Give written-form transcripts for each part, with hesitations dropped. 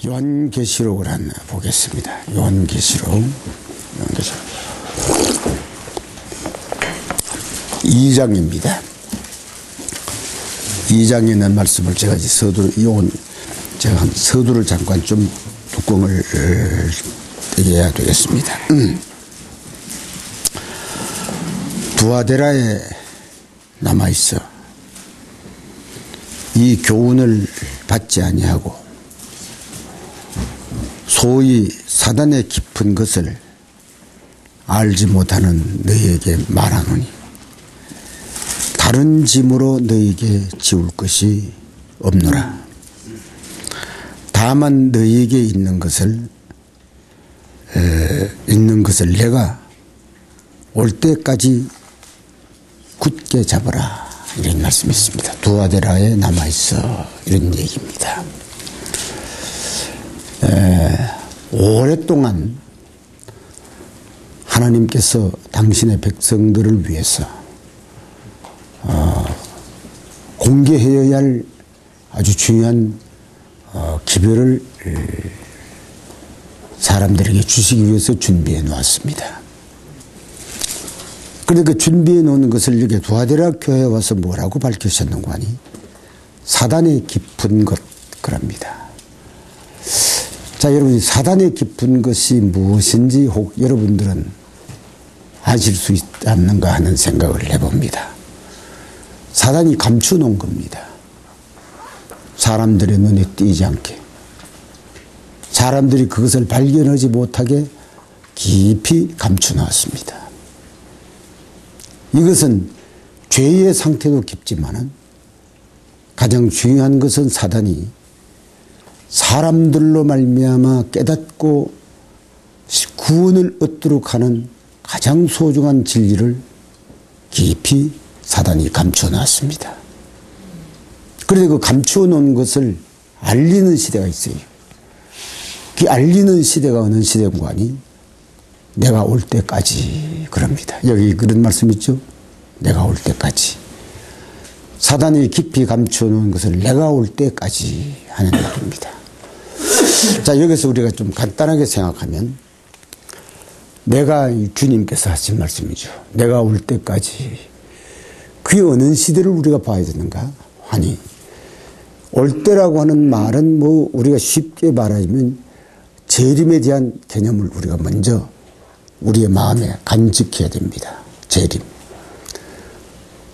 요한계시록을 한번 보겠습니다. 요한계시록 2장입니다. 2장에 있는 말씀을 제가 이제 제가 한 서두를 잠깐 좀 뚜껑을 떼야 되겠습니다. 두아데라에 남아있어 이 교훈을 받지 아니하고 소위 사단의 깊은 것을 알지 못하는 너희에게 말하노니 다른 짐으로 너희에게 지울 것이 없노라. 다만 너희에게 있는 것을 내가 올 때까지 굳게 잡아라, 이런 말씀이 있습니다. 두아데라에 남아있어, 이런 얘기입니다. 오랫동안 하나님께서 당신의 백성들을 위해서 공개해야 할 아주 중요한 기별을 사람들에게 주시기 위해서 준비해 놓았습니다. 그런데 그 준비해 놓은 것을 이렇게 두아데라 교회에 와서 뭐라고 밝히셨는가 하니 사단의 깊은 것, 그럽니다. 자, 여러분, 사단의 깊은 것이 무엇인지 혹 여러분들은 아실 수 있지 않는가 하는 생각을 해봅니다. 사단이 감추놓은 겁니다. 사람들의 눈에 띄지 않게, 사람들이 그것을 발견하지 못하게 깊이 감춰놨습니다. 이것은 죄의 상태도 깊지만은 가장 중요한 것은 사단이 사람들로 말미암아 깨닫고 구원을 얻도록 하는 가장 소중한 진리를 깊이 사단이 감춰놨습니다. 그런데 그 감춰놓은 것을 알리는 시대가 있어요. 그 알리는 시대가 어느 시대인가 하니 내가 올 때까지, 그럽니다. 여기 그런 말씀 있죠? 내가 올 때까지. 사단이 깊이 감춰놓은 것을 내가 올 때까지 하는 말입니다. 자, 여기서 우리가 좀 간단하게 생각하면 내가 주님께서 하신 말씀이죠. 내가 올 때까지. 그게 어느 시대를 우리가 봐야 되는가 하니 올 때라고 하는 말은 뭐 우리가 쉽게 말하자면 재림에 대한 개념을 우리가 먼저 우리의 마음에 간직해야 됩니다. 재림.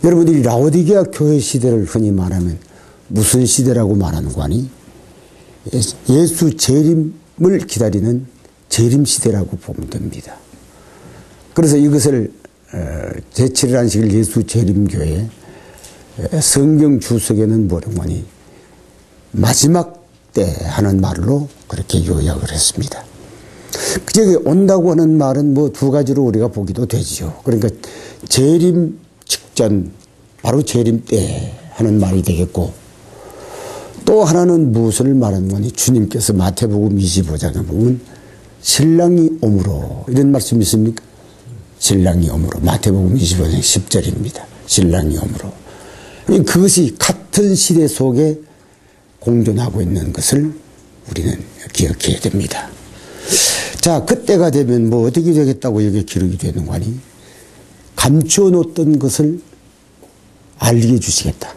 여러분들이 라오디게아 교회 시대를 흔히 말하면 무슨 시대라고 말하는 거 아니? 예수 재림을 기다리는 재림 시대라고 보면 됩니다. 그래서 이것을 제7일 안식일 예수 재림교회 성경 주석에는 뭐라고 하니 마지막 때 하는 말로 그렇게 요약을 했습니다. 그저기 온다고 하는 말은 뭐 두 가지로 우리가 보기도 되지요. 그러니까 재림 직전, 바로 재림 때 하는 말이 되겠고, 또 하나는 무엇을 말하는 거니 주님께서 마태복음 25장에 보면 신랑이 오므로, 이런 말씀이 있습니까? 신랑이 오므로. 마태복음 25장 10절입니다. 신랑이 오므로. 그것이 같은 시대 속에 공존하고 있는 것을 우리는 기억해야 됩니다. 자, 그때가 되면 뭐 어떻게 되겠다고 여기 기록이 되는 거 아니? 감춰놓던 것을 알게 해주시겠다.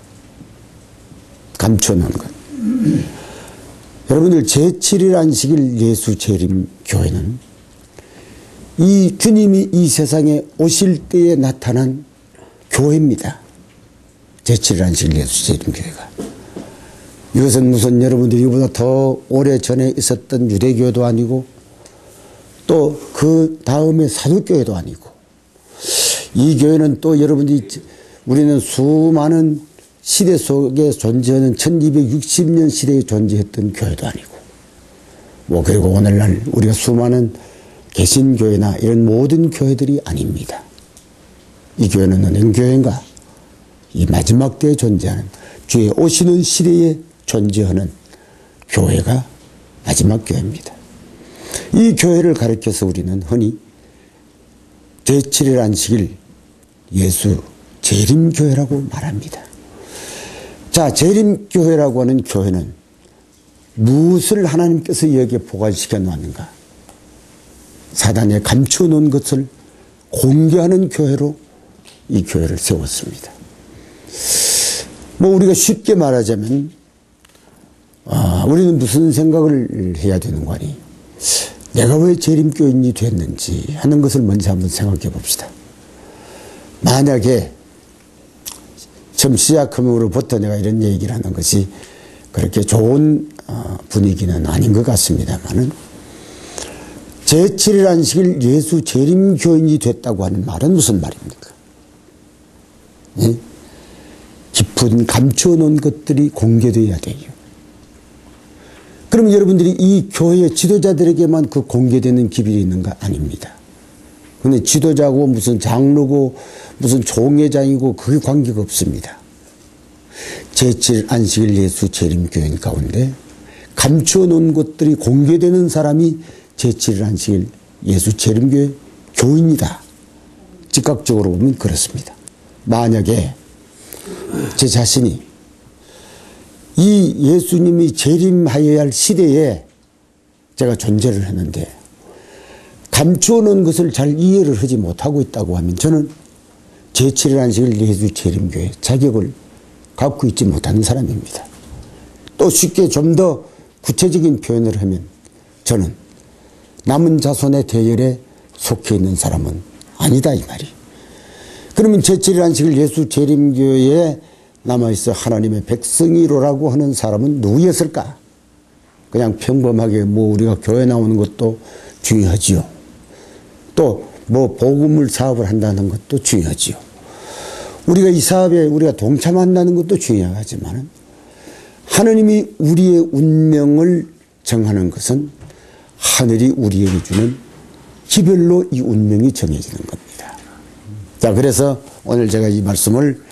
감춰놓은 것. 여러분들 제7일 안식일 예수 재림 교회는 이 주님이 이 세상에 오실 때에 나타난 교회입니다. 제7일 안식일 예수 재림 교회가. 이것은 무슨 여러분들이 이보다 더 오래전에 있었던 유대교도 아니고 또 그 다음에 사도교회도 아니고, 이 교회는 또 여러분들이, 우리는 수많은 시대 속에 존재하는 1260년 시대에 존재했던 교회도 아니고, 뭐 그리고 오늘날 우리가 수많은 개신교회나 이런 모든 교회들이 아닙니다. 이 교회는 어느 교회인가? 이 마지막 때에 존재하는, 주의 오시는 시대에 존재하는 교회가 마지막 교회입니다. 이 교회를 가리켜서 우리는 흔히 제7일 안식일 예수 재림교회라고 말합니다. 자, 재림교회라고 하는 교회는 무엇을 하나님께서 여기에 보관시켜 놓았는가? 사단에 감춰 놓은 것을 공개하는 교회로 이 교회를 세웠습니다. 뭐 우리가 쉽게 말하자면 우리는 무슨 생각을 해야 되는 거니? 내가 왜 재림교인이 됐는지 하는 것을 먼저 한번 생각해 봅시다. 만약에 처음 시작함으로부터 내가 이런 얘기를 하는 것이 그렇게 좋은 분위기는 아닌 것 같습니다만은 제7일 안식일 예수 재림교인이 됐다고 하는 말은 무슨 말입니까? 예? 깊은 감춰놓은 것들이 공개되어야 돼요. 그럼 여러분들이 이 교회 지도자들에게만 그 공개되는 기별이 있는가? 아닙니다. 근데 지도자고 무슨 장로고 무슨 총회장이고 그게 관계가 없습니다. 제7일 안식일 예수 재림교인 가운데 감춰놓은 것들이 공개되는 사람이 제7일 안식일 예수 재림교회 교인이다. 즉각적으로 보면 그렇습니다. 만약에 제 자신이 이 예수님이 재림하여야 할 시대에 제가 존재를 했는데 감추어놓은 것을 잘 이해를 하지 못하고 있다고 하면 저는 제7일 안식일 예수 재림교회 자격을 갖고 있지 못하는 사람입니다. 또 쉽게 좀 더 구체적인 표현을 하면 저는 남은 자손의 대열에 속해 있는 사람은 아니다 이 말이. 그러면 제7일 안식일 예수 재림교회에 남아있어 하나님의 백성이로라고 하는 사람은 누구였을까? 그냥 평범하게 뭐 우리가 교회 나오는 것도 중요하지요. 또 뭐 복음을 사업을 한다는 것도 중요하지요. 우리가 이 사업에 우리가 동참한다는 것도 중요하지만 하나님이 우리의 운명을 정하는 것은 하늘이 우리에게 주는 기별로 이 운명이 정해지는 겁니다. 자, 그래서 오늘 제가 이 말씀을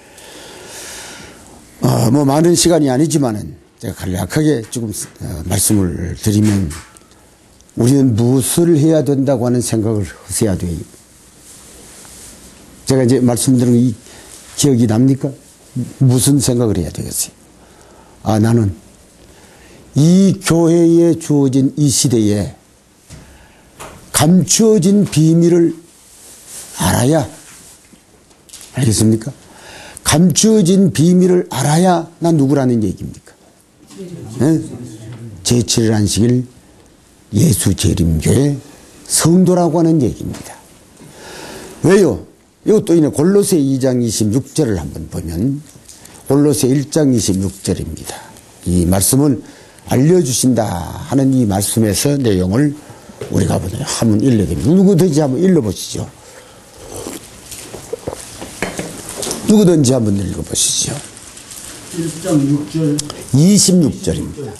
뭐 많은 시간이 아니지만은 제가 간략하게 조금 말씀을 드리면 우리는 무엇을 해야 된다고 하는 생각을 하셔야 돼요. 제가 이제 말씀드린 이 기억이 납니까? 무슨 생각을 해야 되겠어요? 나는 이 교회에 주어진 이 시대에 감추어진 비밀을 알아야, 알겠습니까? 감추어진 비밀을 알아야 나 누구라는 얘기입니까? 네? 제7일 안식일 예수 재림교회 성도라고 하는 얘기입니다. 왜요? 이것도 이제 골로새 2장 26절을 한번 보면 골로새 1장 26절입니다. 이 말씀을 알려주신다 하는 이 말씀에서 내용을 우리가 한번 읽어봅니다. 누구든지 한번 읽어보시죠. 누구든지 한번 읽어보시죠. 1장 6절 26절입니다.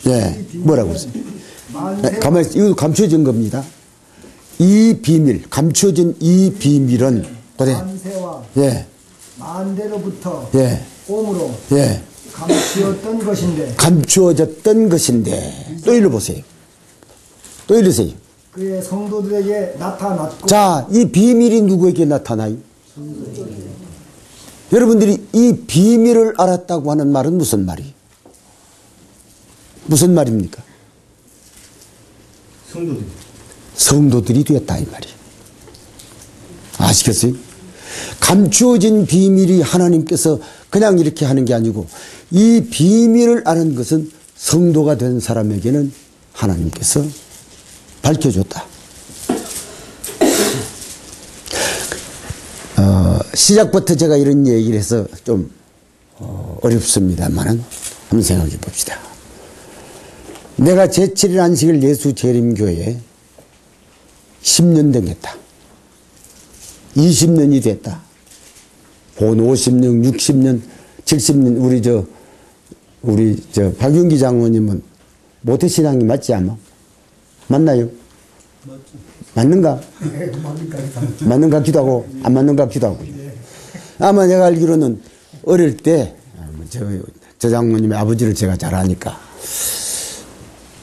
네. 뭐라고 했어요? 가만히 이거 감춰진 겁니다. 이 비밀, 감춰진 이 비밀은 만세와 예. 만대로부터 예. 옴으로 예. 감추었던 것인데 감추어졌던 것인데 또 읽어보세요. 또 읽으세요. 그의 성도들에게 나타났고. 자, 이 비밀이 누구에게 나타나요? 여러분들이 이 비밀을 알았다고 하는 말은 무슨 말이에요? 무슨 말입니까? 성도들이 되었다 이 말이에요. 아시겠어요? 감추어진 비밀이 하나님께서 그냥 이렇게 하는 게 아니고 이 비밀을 아는 것은 성도가 된 사람에게는 하나님께서 밝혀줬다. 시작부터 제가 이런 얘기를 해서 좀 어렵습니다만 한번 생각해 봅시다. 내가 제7일 안식일 예수 재림교회에 10년 되겠다. 20년이 됐다. 본 50년, 60년, 70년 우리 박윤기 장로님은 모태신앙이 맞지 않아? 맞나요? 맞는가? 맞는 것 같기도 하고 안 맞는 것 같기도 하고. 아마 내가 알기로는 어릴 때 저 장로님의 아버지를 제가 잘 아니까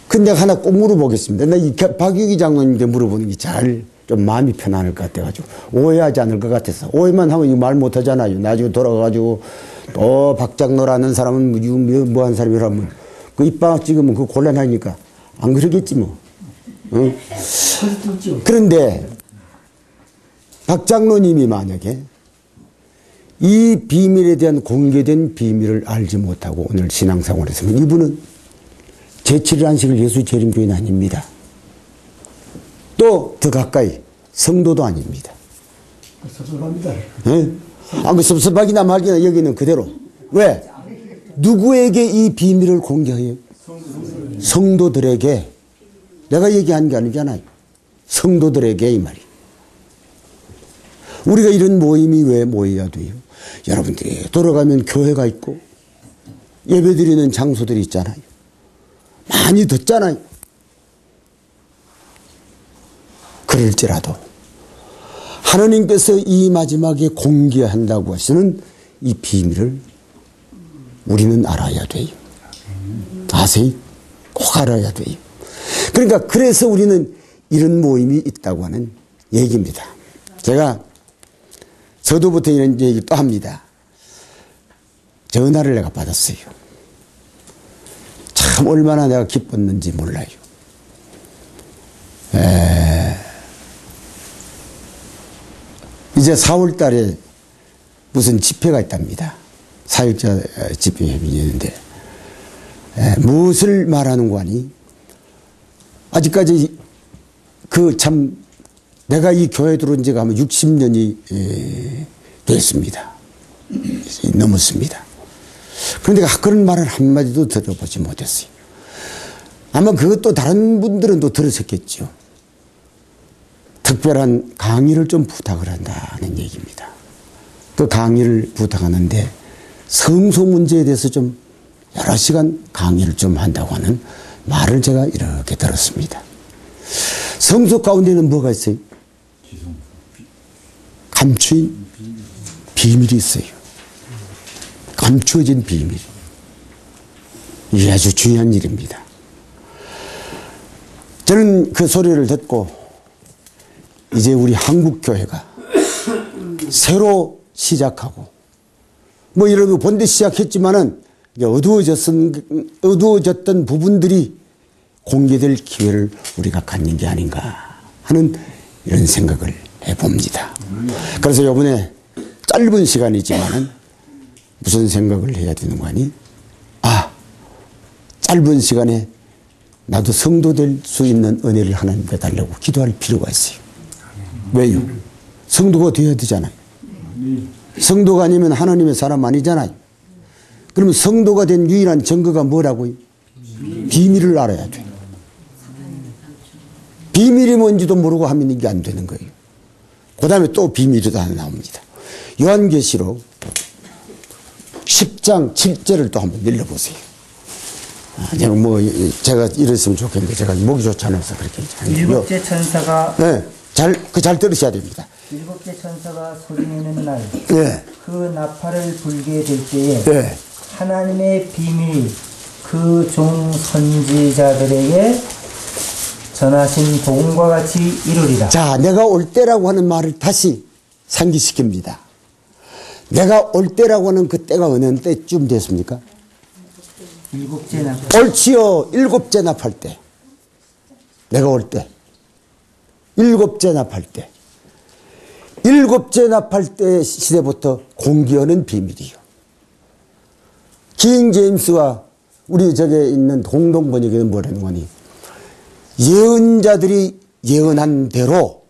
근데 하나 꼭 물어보겠습니다. 나 이 박유기 장로님한테 물어보는 게 잘 좀 마음이 편안할 것 같아가지고 오해하지 않을 것 같아서. 오해만 하면 말 못하잖아요. 나중에 돌아가가지고 또 박장로라는 사람은 뭐한 사람이라면 그 입방학 찍으면 그 곤란하니까 안 그러겠지 뭐. 응? 그런데 박 장로님이 만약에 이 비밀에 대한 공개된 비밀을 알지 못하고 오늘 신앙생활에서 이분은 제7일 안식일 예수 재림교인 아닙니다. 또 더 가까이 성도도 아닙니다. 섭섭합니다. 네? 그 섭섭하기나 말기나 여기는 그대로. 왜? 누구에게 이 비밀을 공개해요? 성도들에게. 내가 얘기한 게 아니잖아요. 성도들에게 이 말이. 우리가 이런 모임이 왜 모여야 돼요? 여러분들이 돌아가면 교회가 있고 예배드리는 장소들이 있잖아요. 많이 듣잖아요. 그럴지라도 하나님께서 이 마지막에 공개한다고 하시는 이 비밀을 우리는 알아야 돼요. 아세요? 꼭 알아야 돼요. 그러니까 그래서 우리는 이런 모임이 있다고 하는 얘기입니다. 제가 저도부터 이런 얘기 또 합니다. 전화를 내가 받았어요. 참 얼마나 내가 기뻤는지 몰라요. 이제 4월 달에 무슨 집회가 있답니다. 사역자 집회가 있는데 무엇을 말하는 거 아니? 아직까지 그 참 내가 이 교회 들어온 지가 아마 60년이 됐습니다. 넘었습니다. 그런데 그런 말을 한마디도 들어보지 못했어요. 아마 그것도 다른 분들은 또 들으셨겠죠. 특별한 강의를 좀 부탁을 한다는 얘기입니다. 그 강의를 부탁하는데 성소 문제에 대해서 좀 여러 시간 강의를 좀 한다고 하는 말을 제가 이렇게 들었습니다. 성소 가운데는 뭐가 있어요? 감추인 비밀이 있어요. 감추어진 비밀. 이게 아주 중요한 일입니다. 저는 그 소리를 듣고 이제 우리 한국교회가 새로 시작하고 뭐 이런 본데 시작했지만은 어두워졌던 부분들이 공개될 기회를 우리가 갖는 게 아닌가 하는 이런 생각을 해봅니다. 그래서 이번에 짧은 시간이지만은 무슨 생각을 해야 되는 거 아니? 짧은 시간에 나도 성도 될 수 있는 은혜를 하나님께 달라고 기도할 필요가 있어요. 왜요? 성도가 되어야 되잖아요. 성도가 아니면 하나님의 사람 아니잖아요. 그러면 성도가 된 유일한 증거가 뭐라고요? 비밀을 알아야 돼요. 비밀이 뭔지도 모르고 하면 이게 안 되는 거예요. 그 다음에 또 비밀이 하나 나옵니다. 요한계시록 10장 7절을 또 한번 읽어보세요. 제가 이랬으면 좋겠는데 제가 목이 좋지 않아서 그렇게. 일곱째 천사가. 네. 잘 들으셔야 됩니다. 일곱째 천사가 소리내는 날. 네. 그 나팔을 불게 될 때에. 네. 하나님의 비밀 그 종 선지자들에게 전하신 복음과 같이 이루리라. 자, 내가 올 때라고 하는 말을 다시 상기시킵니다. 내가 올 때라고 하는 그 때가 어느 때쯤 됐습니까? 일곱째 나팔. 옳지요. 일곱째 나팔 때. 내가 올 때. 일곱째 나팔 때. 일곱째 나팔 때 시대부터 공개하는 비밀이요. 킹 제임스와 우리 저게 있는 공동 번역에는 뭐라는 거니? 예언자들이 예언한 대로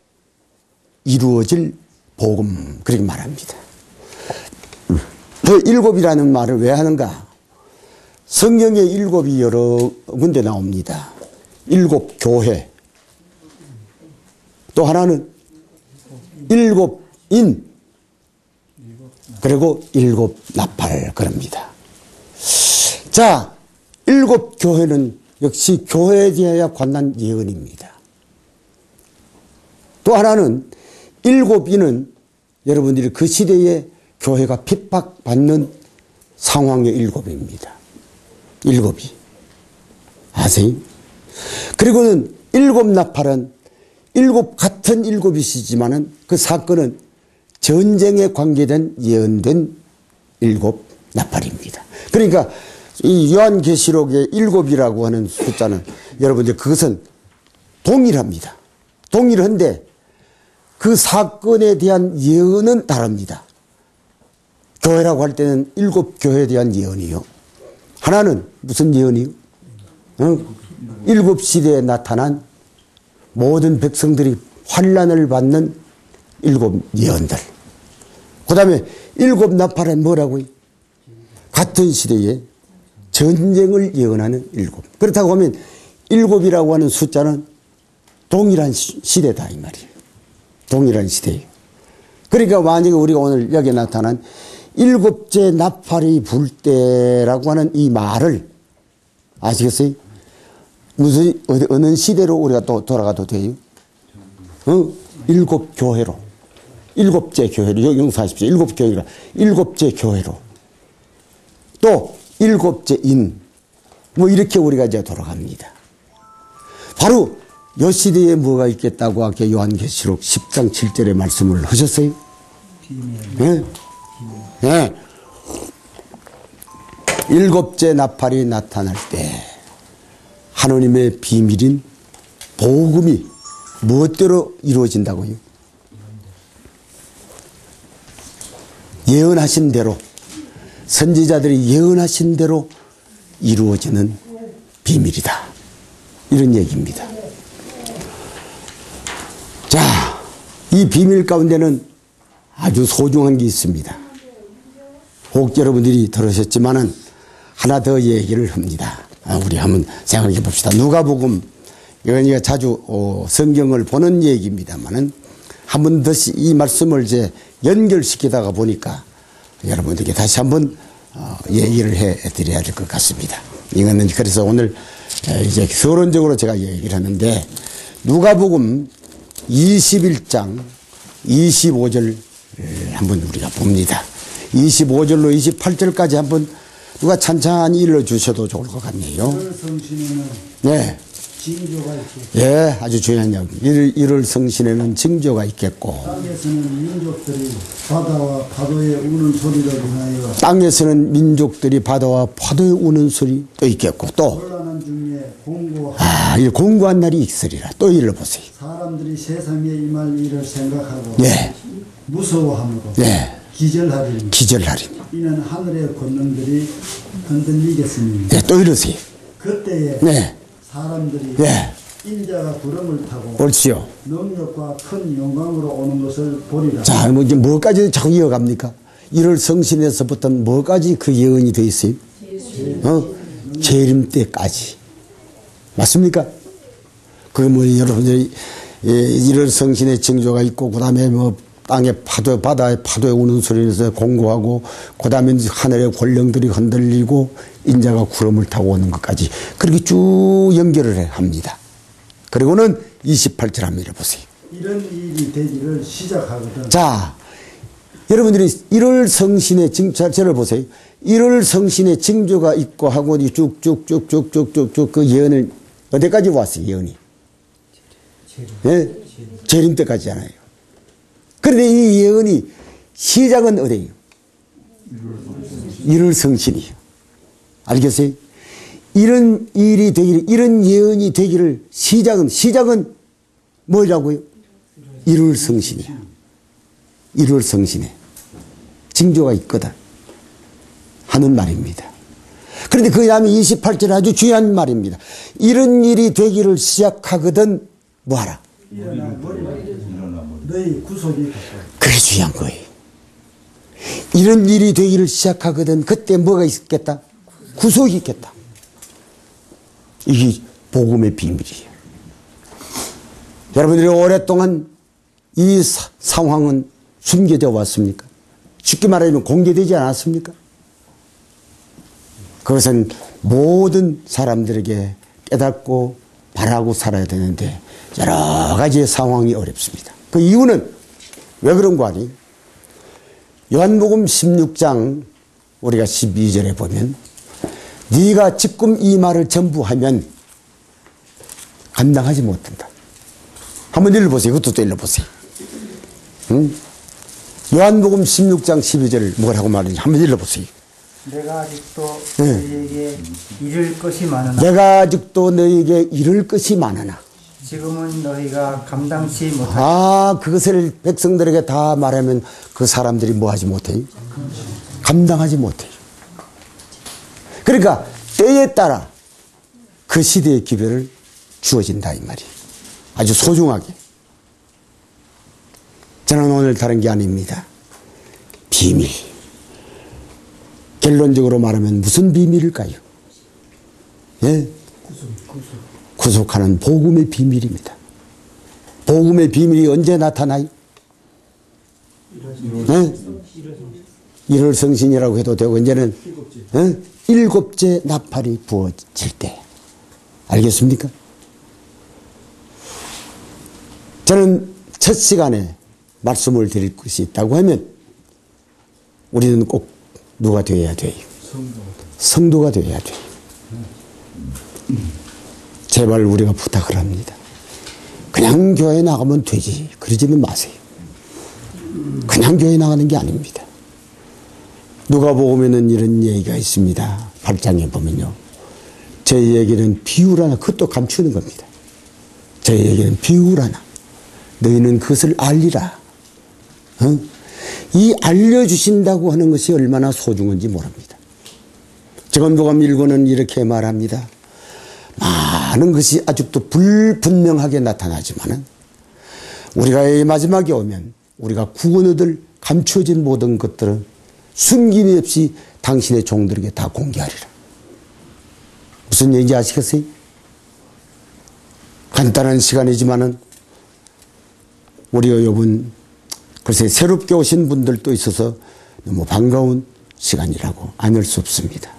이루어질 복음, 그렇게 말합니다. 그 일곱이라는 말을 왜 하는가? 성경에 일곱이 여러 군데 나옵니다. 일곱 교회. 또 하나는 일곱인. 그리고 일곱 나팔, 그럽니다. 자, 일곱 교회는 역시 교회에 대하여 관한 예언입니다. 또 하나는 일곱인은 여러분들이 그 시대에 교회가 핍박받는 상황의 일곱입니다. 일곱이. 아세요? 그리고는 일곱 나팔은 일곱 같은 일곱이시지만은 그 사건은 전쟁에 관계된 예언된 일곱 나팔입니다. 그러니까 이 요한계시록의 7이라고 하는 숫자는 여러분들 그것은 동일합니다. 동일한데 그 사건에 대한 예언은 다릅니다. 교회라고 할 때는 7교회에 대한 예언이요. 하나는 무슨 예언이요? 7시대에 나타난 모든 백성들이 환난을 받는 7 예언들. 그 다음에 7 나팔은 뭐라고요? 같은 시대에 전쟁을 예언하는 7. 그렇다고 하면 7이라고 하는 숫자는 동일한 시대다 이 말이에요. 동일한 시대예요. 그러니까 만약에 우리가 오늘 여기에 나타난 7째 나팔이 불 때라고 하는 이 말을 아시겠어요? 무슨 어느 시대로 우리가 또 돌아가도 돼요? 7교회로. 7째 교회로. 용서하십시오. 7교회가 7째 교회로. 또 7째 인. 뭐 이렇게 우리가 이제 돌아갑니다. 바로 이 시대에 뭐가 있겠다고 아까 요한계시록 10장 7절에 말씀을 하셨어요? 네? 네. 7째 나팔이 나타날 때 하나님의 비밀인 복음이 무엇대로 이루어진다고요? 예언하신 대로, 선지자들이 예언하신 대로 이루어지는 비밀이다. 이런 얘기입니다. 자, 이 비밀 가운데는 아주 소중한 게 있습니다. 혹 여러분들이 들으셨지만은 하나 더 얘기를 합니다. 우리 한번 생각해 봅시다. 누가복음, 이건 자주 성경을 보는 얘기입니다만은 한 번 더 이 말씀을 이제 연결시키다가 보니까 여러분들께 다시 한번 얘기를 해 드려야 될 것 같습니다. 이거는 그래서 오늘 이제 서론적으로 제가 얘기를 하는데 누가복음 21장 25절 한번 우리가 봅니다. 25절로 28절까지 한번 누가 찬찬히 일러주셔도 좋을 것 같네요. 네. 징조가 있겠고. 예, 아주 중요한 이야기. 1월 성신에는 징조가 있겠고. 땅에서는 민족들이 바다와 파도의 우는 소리를 인하여. 땅에서는 민족들이 바다와 파도의 우는 소리도 있겠고. 또. 혼란한 중에 공고한. 이 공고한 날이 있으리라. 또 일러보세요. 사람들이 세상에 임할 일을 생각하고. 네. 무서워함으로. 네. 기절하리니. 기절하리니. 이는 하늘의 권능들이 흔들리겠습니다. 네, 또 이러세요. 그때에. 네. 사람들이. 네. 인자가 구름을 타고. 옳지요. 능력과 큰 영광으로 오는 것을 보리라. 자, 뭐 이제 뭐까지 자꾸 이어갑니까? 1월 성신에서부터 뭐까지 그 예언이 돼 있어요? 재림 때까지. 맞습니까? 그 뭐 여러분들이 1월 성신의 징조가 있고, 그 다음에 뭐 땅에 바다에 파도에 우는 소리에서 공고하고, 그 다음에 하늘의 권령들이 흔들리고, 인자가 구름을 타고 오는 것까지. 그렇게 쭉 연결을 합니다. 그리고는 28절 한번 읽어보세요. 이런 일이 되기를 시작하거든. 자, 여러분들이 1월 성신의 저를 보세요. 1월 성신의 징조가 있고 하고 쭉쭉쭉쭉쭉쭉쭉 그 예언을 어디까지 왔어요, 예언이? 예? 재림 때까지잖아요. 그런데 이 예언이 시작은 어디예요? 1월 성신이에요. 알겠어요? 이런 일이 되기를, 이런 예언이 되기를 시작은 뭐라고요? 1월 성신이야. 1월 성신에 징조가 있거든 하는 말입니다. 그런데 그 다음에 28절 아주 중요한 말입니다. 이런 일이 되기를 시작하거든 뭐하라? 너희 구속이 그게 중요한 거예요. 이런 일이 되기를 시작하거든 그때 뭐가 있겠다? 구속이 있겠다. 이게 복음의 비밀이에요. 여러분들이 오랫동안 이 상황은 숨겨져 왔습니까? 쉽게 말하면 공개되지 않았습니까? 그것은 모든 사람들에게 깨닫고 바라고 살아야 되는데 여러 가지의 상황이 어렵습니다. 그 이유는 왜 그런 거 아니에요? 요한복음 16장 우리가 12절에 보면 네가 지금 이 말을 전부 하면 감당하지 못한다. 한번 읽어보세요. 그것도 또 읽어보세요. 응? 요한복음 16장 12절 뭐라고 말하는지 한번 읽어보세요. 내가 아직도 네. 너희에게 이를 것이 많으나 내가 아직도 너희에게 이룰 것이 많으나 지금은 너희가 감당치 못하니 그것을 백성들에게 다 말하면 그 사람들이 뭐 하지 못해요? 감당하지 못해요. 그러니까 때에 따라 그 시대의 기별을 주어진다 이 말이에요. 아주 소중하게. 저는 오늘 다른 게 아닙니다. 비밀. 결론적으로 말하면 무슨 비밀일까요? 예? 구속하는 복음의 비밀입니다. 복음의 비밀이 언제 나타나요? 예? 일월성신이라고 해도 되고 이제는 예? 일곱째 나팔이 부어질 때. 알겠습니까? 저는 첫 시간에 말씀을 드릴 것이 있다고 하면 우리는 꼭 누가 되어야 돼요? 성도가 되어야 돼요. 제발 우리가 부탁을 합니다. 그냥 교회 나가면 되지. 그러지는 마세요. 그냥 교회 나가는 게 아닙니다. 누가복음에는 이런 얘기가 있습니다. 8장에 보면요. 저희에게는 비유를 하나, 그것도 감추는 겁니다. 저희에게는 비유를 하나. 너희는 그것을 알리라. 이 알려주신다고 하는 것이 얼마나 소중한지 모릅니다. 정언복음 1권은 이렇게 말합니다. 많은 것이 아직도 불분명하게 나타나지만은 우리가 이 마지막에 오면 우리가 구원 얻을 감추어진 모든 것들은 숨김이 없이 당신의 종들에게 다 공개하리라. 무슨 얘기인지 아시겠어요? 간단한 시간이지만은 우리 여러분 글쎄 새롭게 오신 분들도 있어서 너무 반가운 시간이라고 안 할 수 없습니다.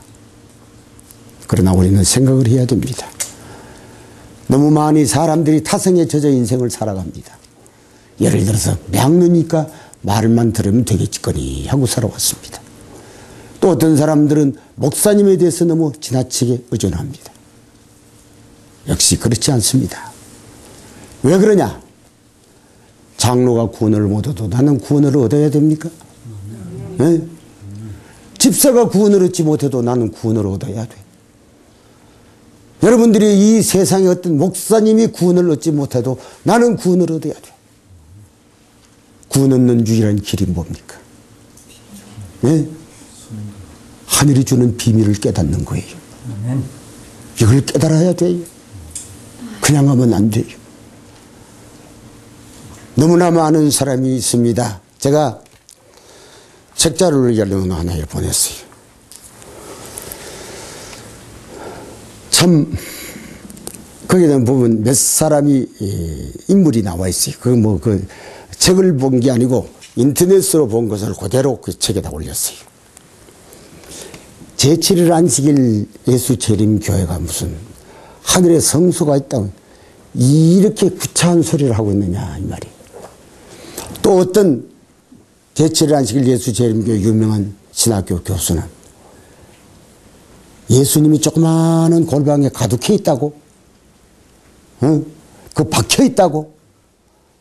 그러나 우리는 생각을 해야 됩니다. 너무 많이 사람들이 타성에 젖어 인생을 살아갑니다. 예를 들어서 명느니까 말만 들으면 되겠거니 하고 살아왔습니다. 또 어떤 사람들은 목사님에 대해서 너무 지나치게 의존합니다. 역시 그렇지 않습니다. 왜 그러냐? 장로가 구원을 못 얻어도 나는 구원을 얻어야 됩니까? 네? 집사가 구원을 얻지 못해도 나는 구원을 얻어야 돼. 여러분들이 이 세상에 어떤 목사님이 구원을 얻지 못해도 나는 구원을 얻어야 돼. 구원 얻는 유일한 길이 뭡니까? 네? 하늘이 주는 비밀을 깨닫는 거예요. 이걸 깨달아야 돼요. 그냥 하면 안 돼요. 너무나 많은 사람이 있습니다. 제가 책자루를 여러 하나를 보냈어요. 참 거기에 보면 몇 사람이 인물이 나와 있어요. 그 책을 본 게 아니고 인터넷으로 본 것을 그대로 그 책에다 올렸어요. 제7일 안식일 예수 재림교회가 무슨 하늘에 성소가 있다고 이렇게 구차한 소리를 하고 있느냐 이 말이. 또 어떤 제7일 안식일 예수 재림교회 유명한 신학교 교수는 예수님이 조그마한 골방에 가득해 있다고, 그 박혀 있다고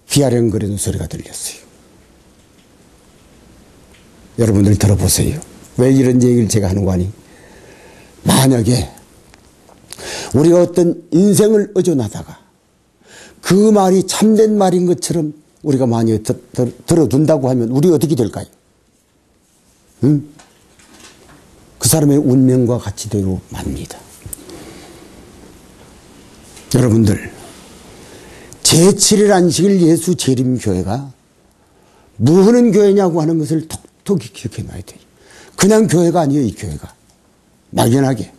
휘아령거리는 소리가 들렸어요. 여러분들 들어보세요. 왜 이런 얘기를 제가 하는 거 아니? 만약에 우리가 어떤 인생을 의존하다가 그 말이 참된 말인 것처럼 우리가 많이 들어둔다고 하면 우리 어떻게 될까요? 응? 그 사람의 운명과 같이 되고 맙니다. 여러분들 제7일 안식일 예수 재림교회가 뭐 하는 교회냐고 하는 것을 톡톡히 기억해 놔야 돼요. 그냥 교회가 아니에요. 이 교회가 막연하게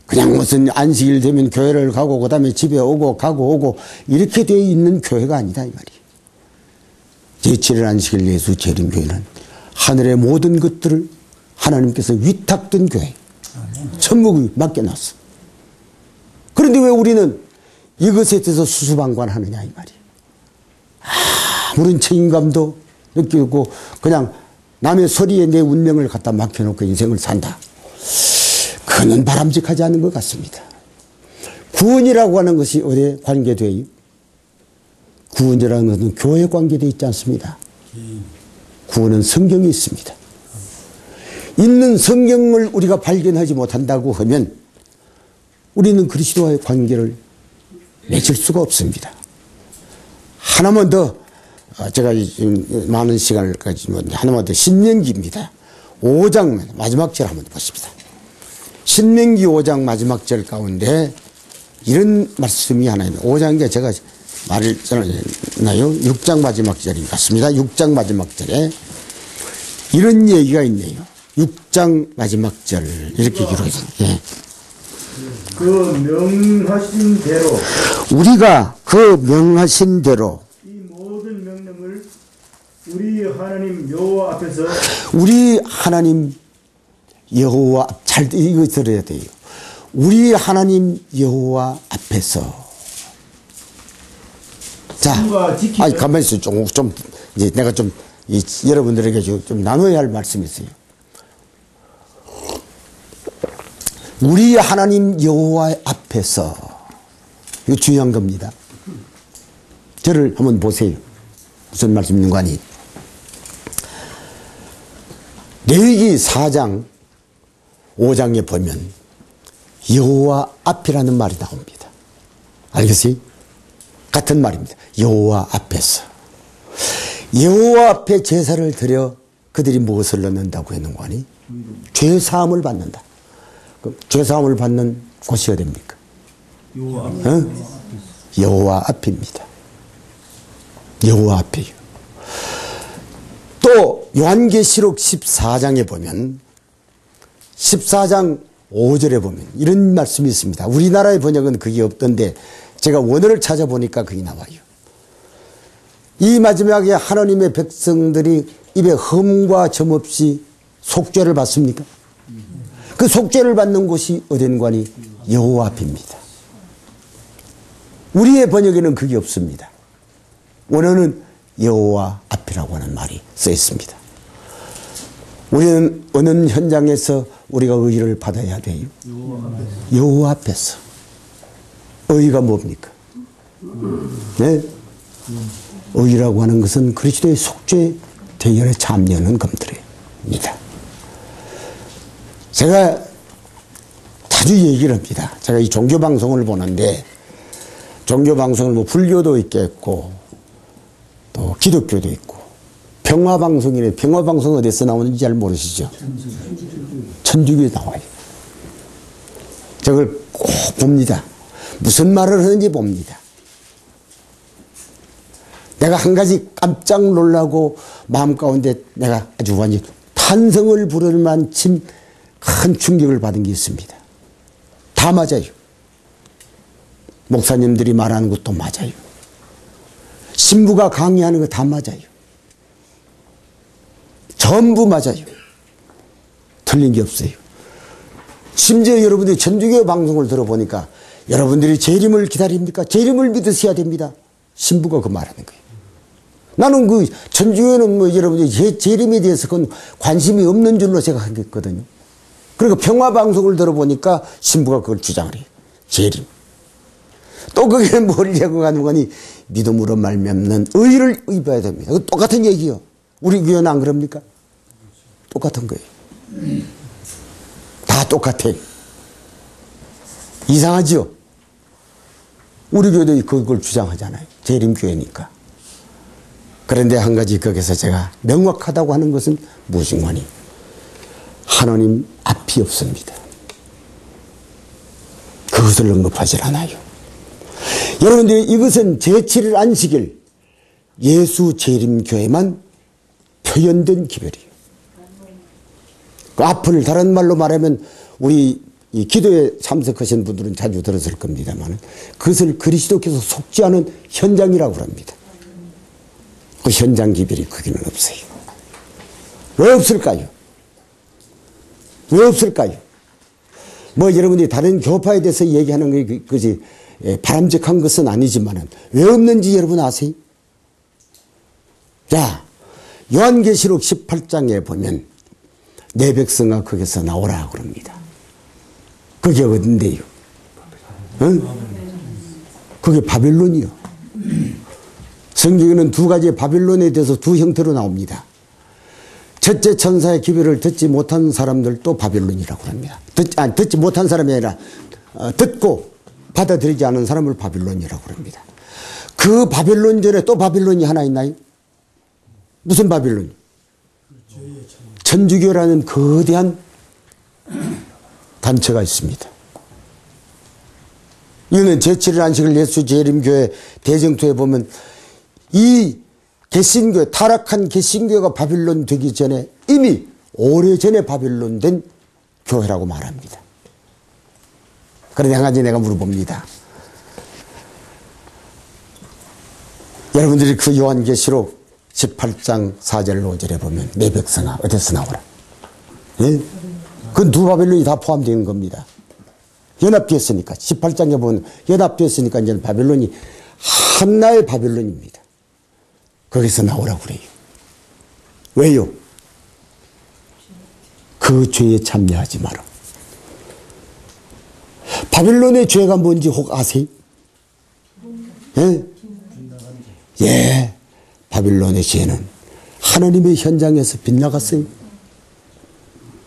그냥 무슨 안식일 되면 교회를 가고 그 다음에 집에 오고 가고 오고 이렇게 되어 있는 교회가 아니다 이 말이에요. 제7일 안식일 예수 재림교회는 하늘의 모든 것들을 하나님께서 위탁된 교회, 천국이 맡겨놨어. 그런데 왜 우리는 이것에 대해서 수수방관하느냐 이 말이에요. 아무런 책임감도 느끼고 그냥 남의 소리에 내 운명을 갖다 맡겨놓고 인생을 산다. 그는 바람직하지 않은 것 같습니다. 구원이라고 하는 것이 어디에 관계되어요? 구원이라는 것은 교회에 관계되어 있지 않습니다. 구원은 성경에 있습니다. 있는 성경을 우리가 발견하지 못한다고 하면 우리는 그리스도와의 관계를 맺을 수가 없습니다. 하나만 더, 제가 지금 많은 시간을 가지면 하나만 더, 신명기입니다. 5장 마지막 절 한번 보십시다. 신명기 5장 마지막 절 가운데 이런 말씀이 하나 있는 5장에 제가 말을 전하나요? 6장 마지막 절인 것 같습니다. 6장 마지막 절에 이런 얘기가 있네요. 6장 마지막 절 이렇게 기록해서 그 명하신 대로 우리가 그 명하신 대로 이 모든 명령을 우리 하나님 여호와 앞에서 우리 하나님 여호와 잘 이거 들어야 돼요. 우리 하나님 여호와 앞에서 자, 아니 가만히 있어. 좀 이제 내가 좀 여러분들에게 좀 나눠야 할 말씀이 있어요. 우리 하나님 여호와 앞에서 이거 중요한 겁니다. 저를 한번 보세요. 무슨 말씀 있는 거 아니? 레위기 4장 5장에 보면 여호와 앞이라는 말이 나옵니다. 알겠어요? 같은 말입니다. 여호와 앞에서. 여호와 앞에 제사를 드려 그들이 무엇을 넣는다고 했는 거 아니? 죄사함을 받는다. 그럼 죄사함을 받는 곳이 어디입니까? 여호와 앞입니다. 여호와 앞이에요. 또 요한계시록 14장에 보면 14장 5절에 보면 이런 말씀이 있습니다. 우리나라의 번역은 그게 없던데 제가 원어를 찾아보니까 그게 나와요. 이 마지막에 하나님의 백성들이 입에 흠과 점 없이 속죄를 받습니까? 그 속죄를 받는 곳이 어딘가니? 여호와 앞입니다. 우리의 번역에는 그게 없습니다. 원어는 여호와 앞이라고 하는 말이 써 있습니다. 우리는 어느 현장에서 우리가 의의를 받아야 돼요? 여호와 앞에서. 의의가 뭡니까? 네? 의의라고 하는 것은 그리스도의 속죄 대열에 참여하는 것들입니다. 제가 자주 얘기를 합니다. 제가 이 종교방송을 보는데 종교방송을 뭐 불교도 있겠고 또 기독교도 있고 평화방송이네. 평화방송 어디서 나오는지 잘 모르시죠? 천주교에 나와요. 저걸 꼭 봅니다. 무슨 말을 하는지 봅니다. 내가 한 가지 깜짝 놀라고 마음 가운데 내가 아주 완전히 탄성을 부를 만큼 큰 충격을 받은 게 있습니다. 다 맞아요. 목사님들이 말하는 것도 맞아요. 신부가 강의하는 거 다 맞아요. 전부 맞아요. 틀린 게 없어요. 심지어 여러분들이 천주교 방송을 들어보니까 여러분들이 재림을 기다립니까? 재림을 믿으셔야 됩니다. 신부가 그 말하는 거예요. 나는 그 천주교는 뭐 여러분들이 재림에 대해서 그건 관심이 없는 줄로 생각했거든요. 그러니까 평화방송을 들어보니까 신부가 그걸 주장을 해요. 재림. 또 그게 뭐냐고 하는 거니 믿음으로 말미암는 의를 입어야 됩니다. 똑같은 얘기요. 우리 교회는 안 그럽니까? 똑같은 거예요. 다 똑같아요. 이상하죠? 우리 교회도 그걸 주장하잖아요. 재림교회니까. 그런데 한 가지 거기서 제가 명확하다고 하는 것은 무엇인가니? 하나님 앞이 없습니다. 그것을 언급하지 않아요. 여러분들 이것은 제7일 안식일 예수 재림교회만 표현된 기별이에요. 그 앞을 다른 말로 말하면 우리 이 기도에 참석하신 분들은 자주 들었을 겁니다만 그것을 그리스도께서 속죄하는 현장이라고 합니다. 그 현장 기별이 거기는 없어요. 왜 없을까요? 왜 없을까요? 뭐 여러분들이 다른 교파에 대해서 얘기하는 게 그것이 바람직한 것은 아니지만 왜 없는지 여러분 아세요? 자, 요한계시록 18장에 보면 내 백성아 거기서 나오라 그럽니다. 그게 어딘데요? 응? 그게 바벨론이요. 성경에는 두 가지의 바벨론에 대해서 두 형태로 나옵니다. 첫째 천사의 기별을 듣지 못한 사람들도 바빌론이라고 합니다. 듣지 못한 사람이 아니라 듣고 받아들이지 않은 사람을 바빌론이라고 합니다. 그 바빌론 전에 또 바빌론이 하나 있나요? 무슨 바빌론? 천주교라는 거대한 단체가 있습니다. 이거는 제7일 안식일 예수 재림교회 대정토에 보면 이 개신교, 타락한 개신교가 바빌론 되기 전에 이미 오래전에 바빌론 된 교회라고 말합니다. 그런데 한 가지 내가 물어봅니다. 여러분들이 그 요한계시록 18장 4절 5절에 보면 내 백성아 어디서 나오라. 예? 그 두 바빌론이 다 포함되는 겁니다. 연합되었으니까 18장에 보면 연합되었으니까 이제 바빌론이 하나의 바빌론입니다. 거기서 나오라고 그래요. 왜요? 그 죄에 참여하지 마라. 바빌론의 죄가 뭔지 혹 아세요? 예? 예. 바빌론의 죄는 하나님의 현장에서 빗나갔어요.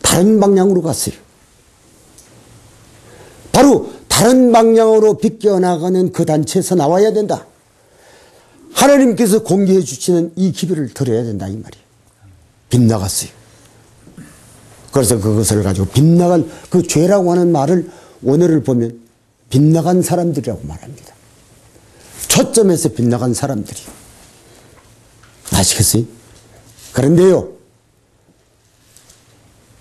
다른 방향으로 갔어요. 바로 다른 방향으로 비껴나가는 그 단체에서 나와야 된다. 하나님께서 공개해 주시는 이 기별을 들어야 된다 이 말이에요. 빗나갔어요. 그래서 그것을 가지고 빗나간 그 죄라고 하는 말을 오늘을 보면 빗나간 사람들이라고 말합니다. 초점에서 빗나간 사람들이. 아시겠어요? 그런데요,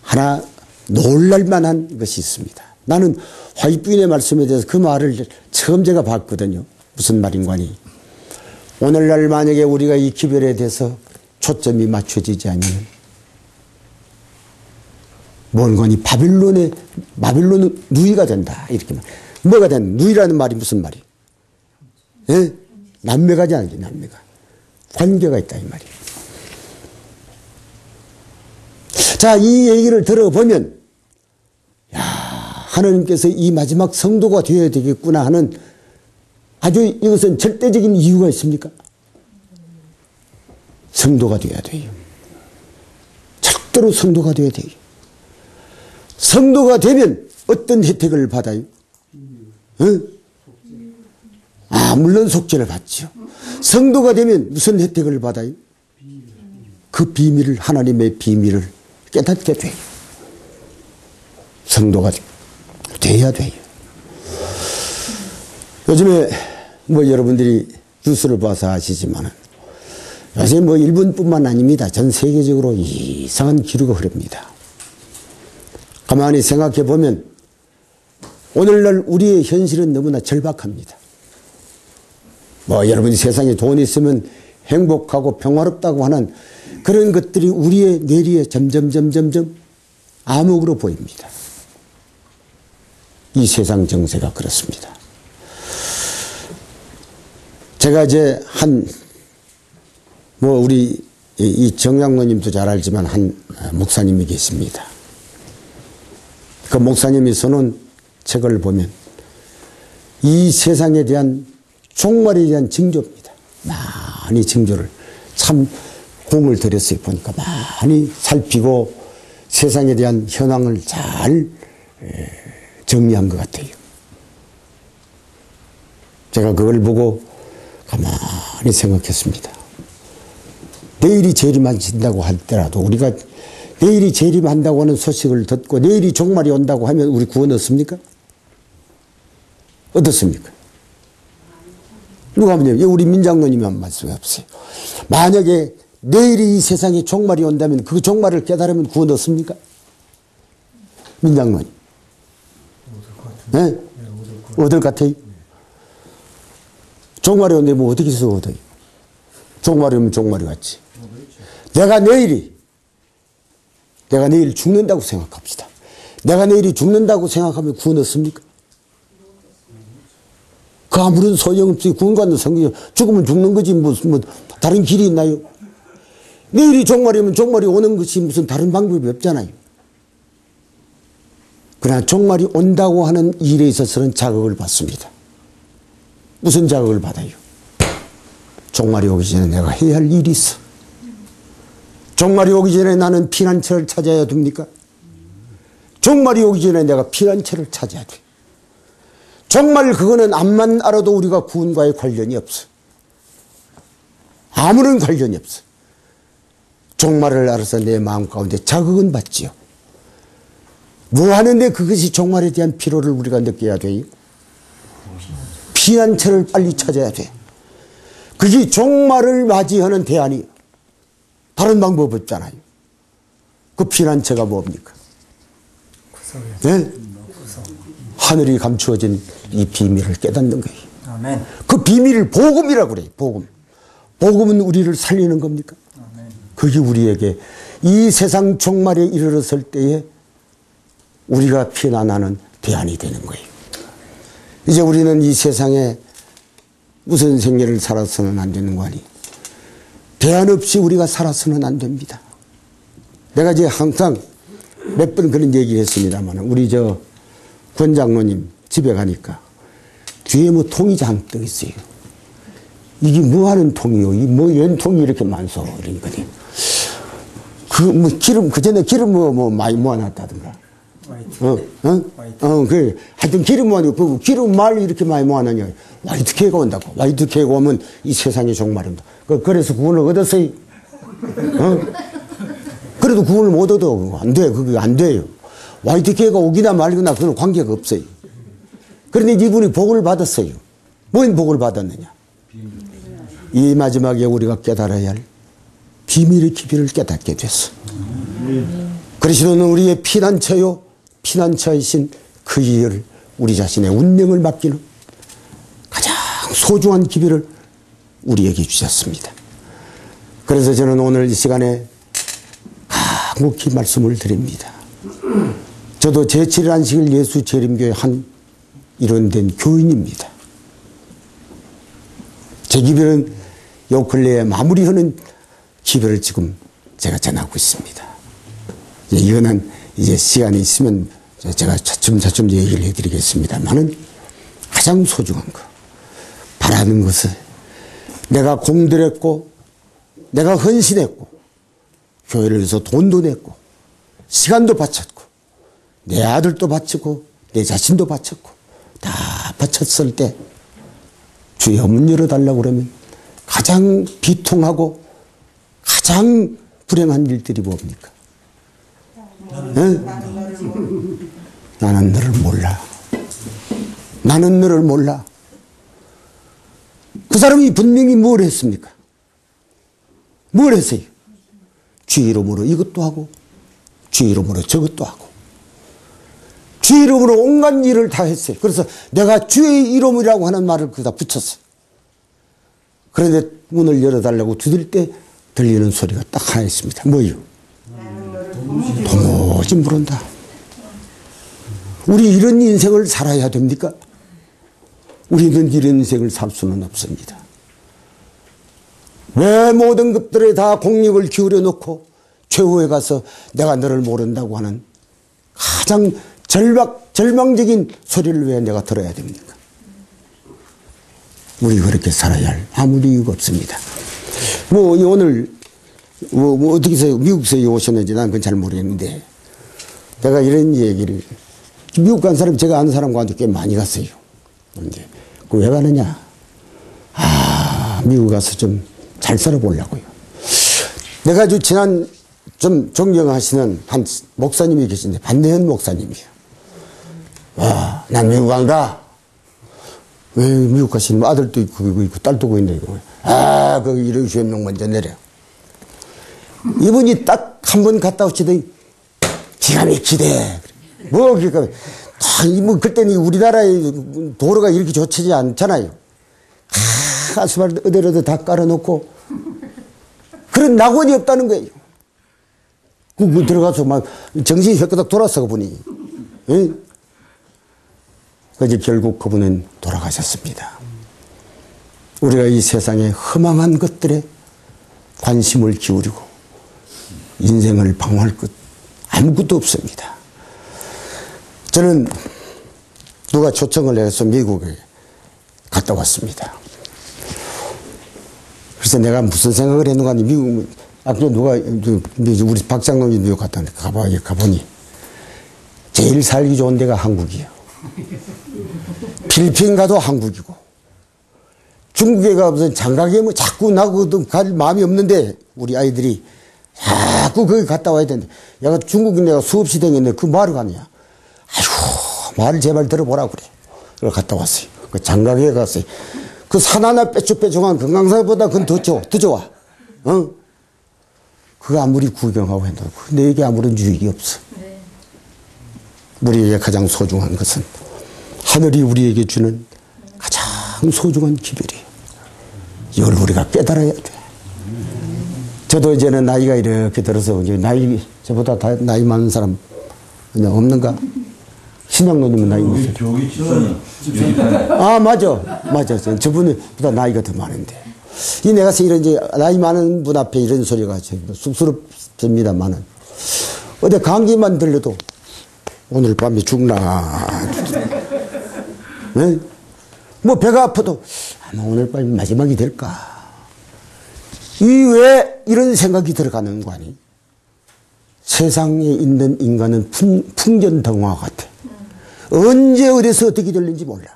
하나 놀랄만한 것이 있습니다. 나는 화이트부인의 말씀에 대해서 그 말을 처음 제가 봤거든요. 무슨 말인가니? 오늘날 만약에 우리가 이 기별에 대해서 초점이 맞춰지지 않으면 뭔가니 바빌론 누이가 된다. 이렇게 말. 뭐가 된다? 누이라는 말이 무슨 말이에요? 예? 남매가 아니지, 남매가. 관계가 있다, 이 말이에요. 자, 이 얘기를 들어보면, 야, 하나님께서 이 마지막 성도가 되어야 되겠구나 하는 아주 이것은 절대적인 이유가 있습니까? 성도가 되어야 돼요. 절대로 성도가 되어야 돼요. 성도가 되면 어떤 혜택을 받아요? 응? 물론 속죄를 받죠. 성도가 되면 무슨 혜택을 받아요? 그 비밀을, 하나님의 비밀을 깨닫게 돼요. 성도가 돼야 돼요. 요즘에 여러분들이 뉴스를 봐서 아시지만 요새 일본뿐만 아닙니다. 전 세계적으로 이상한 기류가 흐릅니다. 가만히 생각해 보면 오늘날 우리의 현실은 너무나 절박합니다. 여러분이 세상에 돈이 있으면 행복하고 평화롭다고 하는 그런 것들이 우리의 뇌리에 점점 암흑으로 보입니다. 이 세상 정세가 그렇습니다. 제가 이제 우리 이 정양로님도 잘 알지만 한 목사님이 계십니다. 그 목사님이 써놓은 책을 보면 이 세상에 대한 종말에 대한 징조입니다. 많이 징조를 참 공을 들였어요. 보니까 많이 살피고 세상에 대한 현황을 잘 정리한 것 같아요. 제가 그걸 보고 가만히 생각했습니다. 내일이 재림하신다고 하더라도 우리가 내일이 재림한다고 하는 소식을 듣고 내일이 종말이 온다고 하면 우리 구원 얻습니까? 어떻습니까? 누가 하면 우리 민장로님만 말씀해 보세요. 만약에 내일이 이 세상에 종말이 온다면 그 종말을 깨달으면 구원 얻습니까? 민장로님. 네? 얻을 것 같아요? 종말이 온다면 어떻게 해서 얻어요? 종말이 오면 종말이 왔지. 내가 내일 죽는다고 생각합시다. 내가 내일이 죽는다고 생각하면 구원 얻습니까? 그 아무런 소용없이 구원받는 성경이 죽으면 죽는 거지 다른 길이 있나요? 내일이 종말이면 종말이 오는 것이 무슨 다른 방법이 없잖아요. 그러나 종말이 온다고 하는 일에 있어서는 자극을 받습니다. 무슨 자극을 받아요? 종말이 오기 전에 내가 해야 할 일이 있어. 종말이 오기 전에 나는 피난처를 찾아야 됩니까? 종말이 오기 전에 내가 피난처를 찾아야 돼. 종말 그거는 암만 알아도 우리가 구원과의 관련이 없어. 아무런 관련이 없어. 종말을 알아서 내 마음 가운데 자극은 받지요. 뭐 하는데 그것이 종말에 대한 피로를 우리가 느껴야 돼요. 피난처를 빨리 찾아야 돼. 그게 종말을 맞이하는 대안이 다른 방법 없잖아요. 그 피난처가 뭡니까? 네? 하늘이 감추어진 이 비밀을 깨닫는 거예요. 아멘. 그 비밀을 복음이라고 그래요. 복음. 복음은 우리를 살리는 겁니까? 아멘. 그게 우리에게 이 세상 종말에 이르렀을 때에 우리가 피난하는 대안이 되는 거예요. 이제 우리는 이 세상에 무슨 생애를 살아서는 안 되는 거 아니? 대안 없이 우리가 살아서는 안 됩니다. 내가 이제 항상 몇 번 그런 얘기를 했습니다만, 우리 저 권장로님 집에 가니까 뒤에 뭐 통이 잔뜩 있어요. 이게 뭐 하는 통이요? 이 뭐 연 통이 이렇게 많소? 그러니까. 그 뭐 기름, 그 전에 기름 뭐 많이 모아놨다든가. 그래. 하여튼 기름 모아놓고, 그 기름 말 이렇게 많이 모아놨냐. Y2K가 온다고. Y2K가 오면 이 세상의 종말입니다. 그래서 구원을 얻었어요. 그래도 구원을 못 얻어. 안 돼. 그게 안 돼요. Y2K가 오기나 말거나 그건 관계가 없어요. 그런데 이분이 복을 받았어요. 뭔 복을 받았느냐. 이 마지막에 우리가 깨달아야 할 비밀의 깊이를 깨닫게 됐어. 그리스도는 우리의 피난처요, 피난처이신 그 일을 우리 자신의 운명을 맡기는 가장 소중한 기별을 우리에게 주셨습니다. 그래서 저는 오늘 이 시간에 간곡히 말씀을 드립니다. 저도 제7일 안식일 예수 재림교회 한 일원된 교인입니다. 제 기별은 요 근래에 마무리하는 기별을 지금 제가 전하고 있습니다. 이거는 이제 시간이 있으면 제가 차츰차츰 얘기를 해드리겠습니다만은 가장 소중한 거, 바라는 것을 내가 공들였고, 내가 헌신했고, 교회를 위해서 돈도 냈고, 시간도 바쳤고, 내 아들도 바치고, 내 자신도 바쳤고, 다 바쳤을 때 주여 문 열어달라고 그러면 가장 비통하고 가장 불행한 일들이 뭡니까? 나는 너를 몰라. 나는 너를 몰라. 그 사람이 분명히 뭘 했습니까? 뭘 했어요? 주의 이름으로 이것도 하고, 주의 이름으로 저것도 하고, 주의 이름으로 온갖 일을 다 했어요. 그래서 내가 주의 이름이라고 하는 말을 거기다 붙였어요. 그런데 문을 열어달라고 두들 때 들리는 소리가 딱 하나 있습니다. 뭐요? 도무지 모른다. 우리 이런 인생을 살아야 됩니까? 우리는 이런 인생을 살 수는 없습니다. 왜 모든 것들에 다 공력을 기울여 놓고 최후에 가서 내가 너를 모른다고 하는 가장 절망적인 소리를 왜 내가 들어야 됩니까? 우리 그렇게 살아야 할 아무 이유가 없습니다. 오늘 어떻게 해서 미국에서 오셨는지 난 그건 잘 모르겠는데, 내가 이런 얘기를, 미국 간 사람, 제가 아는 사람 가운데 꽤 많이 갔어요. 그런데 그 왜 가느냐? 미국 가서 좀 잘 살아보려고요. 내가 지난 좀 존경하시는 한 목사님이 계신데, 반대현 목사님이에요. 와, 난 미국 안 가. 왜 미국 가시는 아들도 있고 딸도 있고 있네. 거기 이런 수염명 먼저 내려. 이분이 딱 한 번 갔다 오시더니 기가 막히대. 뭐 그러니까 뭐 그때는 우리나라의 도로가 이렇게 좋지 않잖아요. 아스팔트 어디라도 다 깔아놓고 그런 낙원이 없다는 거예요. 그 들어가서 막 정신이 휘끗 돌아서 그분이. 그래서 결국 그분은 돌아가셨습니다. 우리가 이 세상에 허망한 것들에 관심을 기울이고 인생을 방어할 것 아무것도 없습니다. 저는 누가 초청을 해서 미국에 갔다 왔습니다. 그래서 내가 무슨 생각을 했는가 하니 미국 아까 누가 우리 박 장로님 누가 가보니 제일 살기 좋은 데가 한국이에요. 필리핀 가도 한국이고 중국에 가서 장가게 뭐 자꾸 나고 갈 마음이 없는데 우리 아이들이 자꾸 거기 갔다 와야 되는데 내가 중국인 내가 수없이 다녔는데 그 말을 가냐. 아이고 말을 제발 들어보라 그래. 그걸 갔다 왔어요. 그 장가게 갔어요. 그 산 하나 빼쭉빼쭉한 금강산보다 그건 더 좋아. 그거 아무리 구경하고 해도 내게 아무런 유익이 없어. 우리에게 가장 소중한 것은 하늘이 우리에게 주는 가장 소중한 기별이에요. 이걸 우리가 깨달아야 돼. 저도 이제는 나이가 이렇게 들어서 이제 저보다 다 나이 많은 사람 그냥 없는가? 신양로님은 나이 몇이세요? 교기 집사님. 아, 맞아. 저분보다 나이가 더 많은데. 이 내가 이런 이제 나이 많은 분 앞에 이런 소리가 쑥스럽습니다만은 어디 감기만 들려도 오늘 밤에 죽나. 네? 뭐 배가 아파도 아마 오늘 밤이 마지막이 될까. 이 왜 이런 생각이 들어가는 거 아니? 세상에 있는 인간은 풍전등화 같아. 언제 어디서 어떻게 될는지 몰라.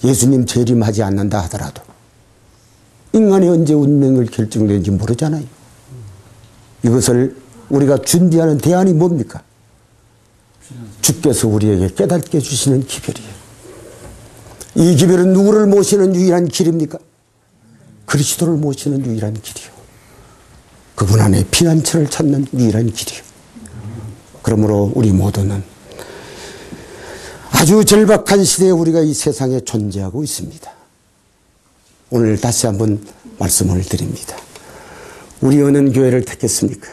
예수님 재림하지 않는다 하더라도 인간이 언제 운명을 결정되는지 모르잖아요. 이것을 우리가 준비하는 대안이 뭡니까? 주께서 우리에게 깨닫게 해주시는 기별이에요. 이 기별은 누구를 모시는 유일한 길입니까? 그리스도를 모시는 유일한 길이요. 그분 안에 피난처를 찾는 유일한 길이요. 그러므로 우리 모두는 아주 절박한 시대에 우리가 이 세상에 존재하고 있습니다. 오늘 다시 한번 말씀을 드립니다. 우리 어느 교회를 택했습니까?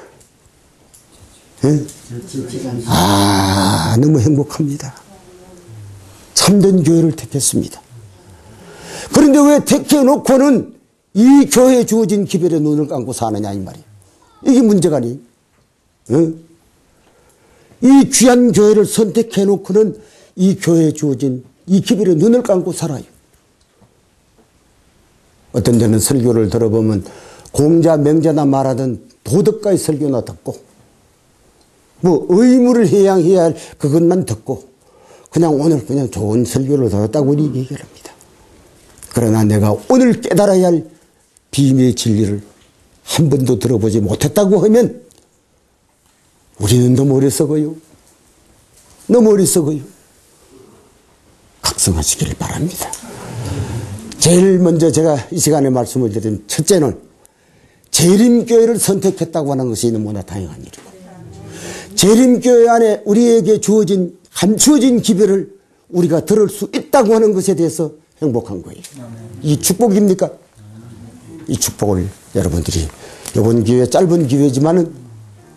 네? 너무 행복합니다. 참된 교회를 택했습니다. 그런데 왜 택해놓고는 이 교회에 주어진 기별에 눈을 감고 사느냐 이 말이에요. 이게 문제가 아니에요. 이 귀한 교회를 선택해놓고는 이 교회에 주어진 이 기별에 눈을 감고 살아요. 어떤 데는 설교를 들어보면 공자 명자나 말하던 도덕가의 설교나 듣고 뭐 의무를 해야 할 그것만 듣고 그냥 오늘 그냥 좋은 설교를 들었다고 얘기를 합니다. 그러나 내가 오늘 깨달아야 할 비밀의 진리를 한 번도 들어보지 못했다고 하면 우리는 너무 어리석어요. 너무 어리석어요. 각성하시길 바랍니다. 제일 먼저 제가 이 시간에 말씀을 드린 첫째는 재림교회를 선택했다고 하는 것이 너무나 다행한 일이고 재림교회 안에 우리에게 주어진 감추어진 기별을 우리가 들을 수 있다고 하는 것에 대해서 행복한 거예요. 이 축복입니까? 이 축복을 여러분들이 이번 기회 짧은 기회지만은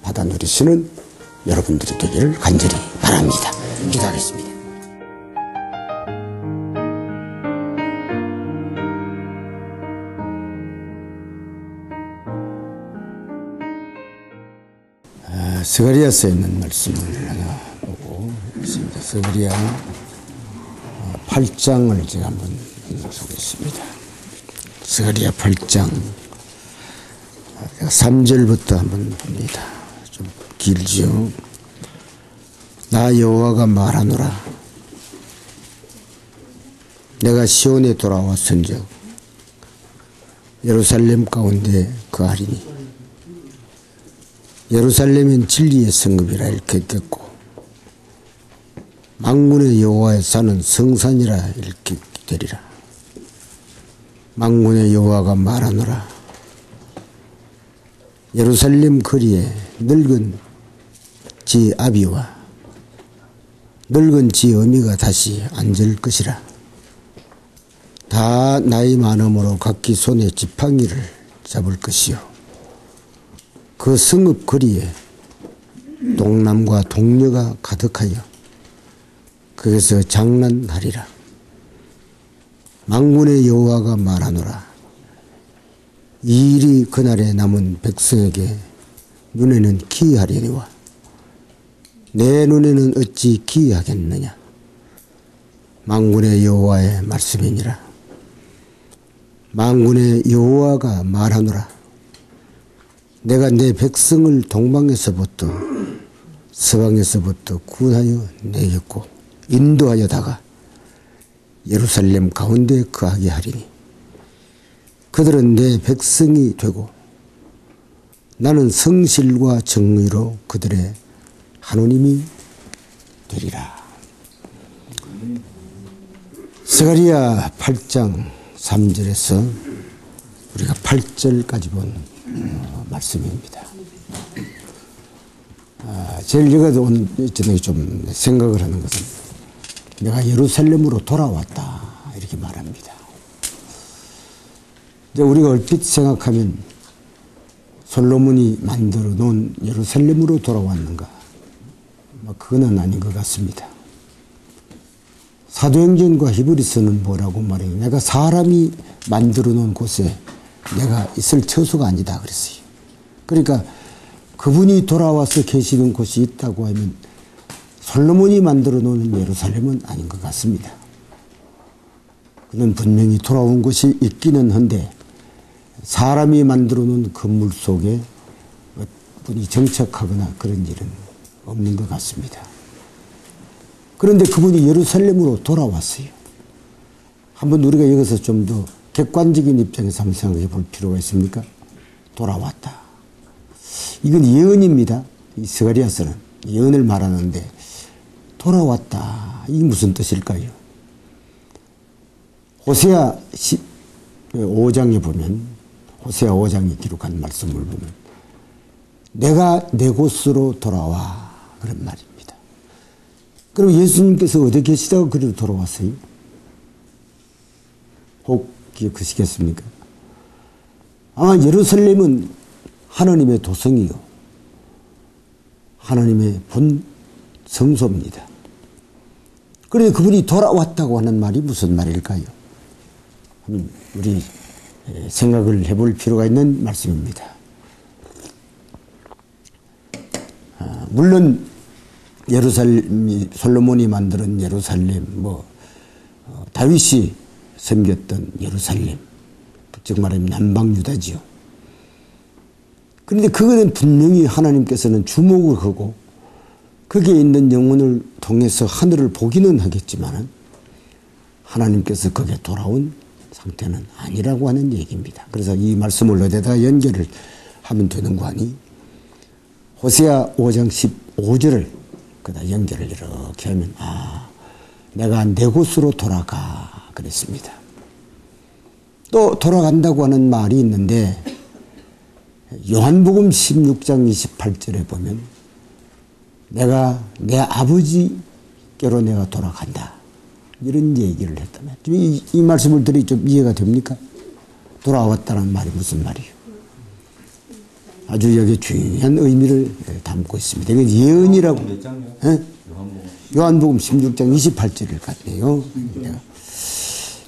받아 누리시는 여러분들이 되기를 간절히 바랍니다. 기도하겠습니다. 스가랴서에 있는 말씀을 하나 보고 있습니다. 스가랴 8장을 제가 한번 읽어보겠습니다. 스가랴 8장 3절부터 한번 봅니다. 좀 길죠. 나 여호와가 말하노라. 내가 시온에 돌아왔은즉 예루살렘 가운데 거하리니 예루살렘은 진리의 성읍이라 일컫겠고 만군의 여호와의 산은 성산이라 일컫게 되리라. 만군의 여호와가 말하노라. 예루살렘 거리에 늙은 지 아비와 늙은 지 어미가 다시 앉을 것이라. 다 나이 많음으로 각기 손에 지팡이를 잡을 것이요. 그 성읍 거리에 동남과 동녀가 가득하여 거기서 장난하리라. 만군의 여호와가 말하노라. 이 일이 그날에 남은 백성에게 눈에는 기이하리니와 내 눈에는 어찌 기이하겠느냐. 만군의 여호와의 말씀이니라. 만군의 여호와가 말하노라. 내가 내 백성을 동방에서부터 서방에서부터 구하여 내겠고 인도하여다가 예루살렘 가운데 거하게 하리니 그들은 내 백성이 되고 나는 성실과 정의로 그들의 하나님이 되리라. 스가랴 8장 3절에서 우리가 8절까지 본 말씀입니다. 제일 제가 저녁에 좀 생각을 하는 것은 내가 예루살렘으로 돌아왔다 이렇게 말합니다. 이제 우리가 얼핏 생각하면 솔로몬이 만들어 놓은 예루살렘으로 돌아왔는가? 그거는 아닌 것 같습니다. 사도행전과 히브리서는 뭐라고 말해요? 내가 사람이 만들어 놓은 곳에 내가 있을 처소가 아니다 그랬어요. 그러니까 그분이 돌아와서 계시는 곳이 있다고 하면 솔로몬이 만들어 놓은 예루살렘은 아닌 것 같습니다. 그는 분명히 돌아온 곳이 있기는 한데 사람이 만들어 놓은 건물 속에 분이 정착하거나 그런 일은 없는 것 같습니다. 그런데 그분이 예루살렘으로 돌아왔어요. 한번 우리가 여기서 좀 더 객관적인 입장에서 한번 생각해 볼 필요가 있습니까? 돌아왔다. 이건 예언입니다. 이 스가랴서는 예언을 말하는데 돌아왔다. 이게 무슨 뜻일까요? 호세아 5장에 보면 호세아 5장이 기록한 말씀을 보면 내가 내 곳으로 돌아와 그런 말입니다. 그럼 예수님께서 어디 계시다가 그리로 돌아왔어요? 혹 기억하시겠습니까? 아마 예루살렘은 하나님의 도성이요 하나님의 본 성소입니다. 그런데 그분이 돌아왔다고 하는 말이 무슨 말일까요? 우리 생각을 해볼 필요가 있는 말씀입니다. 물론 예루살렘이 솔로몬이 만든 예루살렘, 다윗이 섬겼던 예루살렘, 즉 말하면 남방 유다지요. 그런데 그거는 분명히 하나님께서는 주목을 하고 거기에 있는 영혼을 통해서 하늘을 보기는 하겠지만 하나님께서 거기에 돌아온 상태는 아니라고 하는 얘기입니다. 그래서 이 말씀을 어디다 연결을 하면 되는 거 아니? 호세아 5장 15절을 그다 연결을 이렇게 하면 내가 내 곳으로 돌아가 그랬습니다. 또 돌아간다고 하는 말이 있는데 요한복음 16장 28절에 보면 내가 내 아버지께로 내가 돌아간다 이런 얘기를 했다면 이 말씀을 들이 좀 이해가 됩니까? 돌아왔다는 말이 무슨 말이에요? 아주 여기 중요한 의미를 담고 있습니다. 이건 예언이라고. 요한복음 16장 28절일 같네요.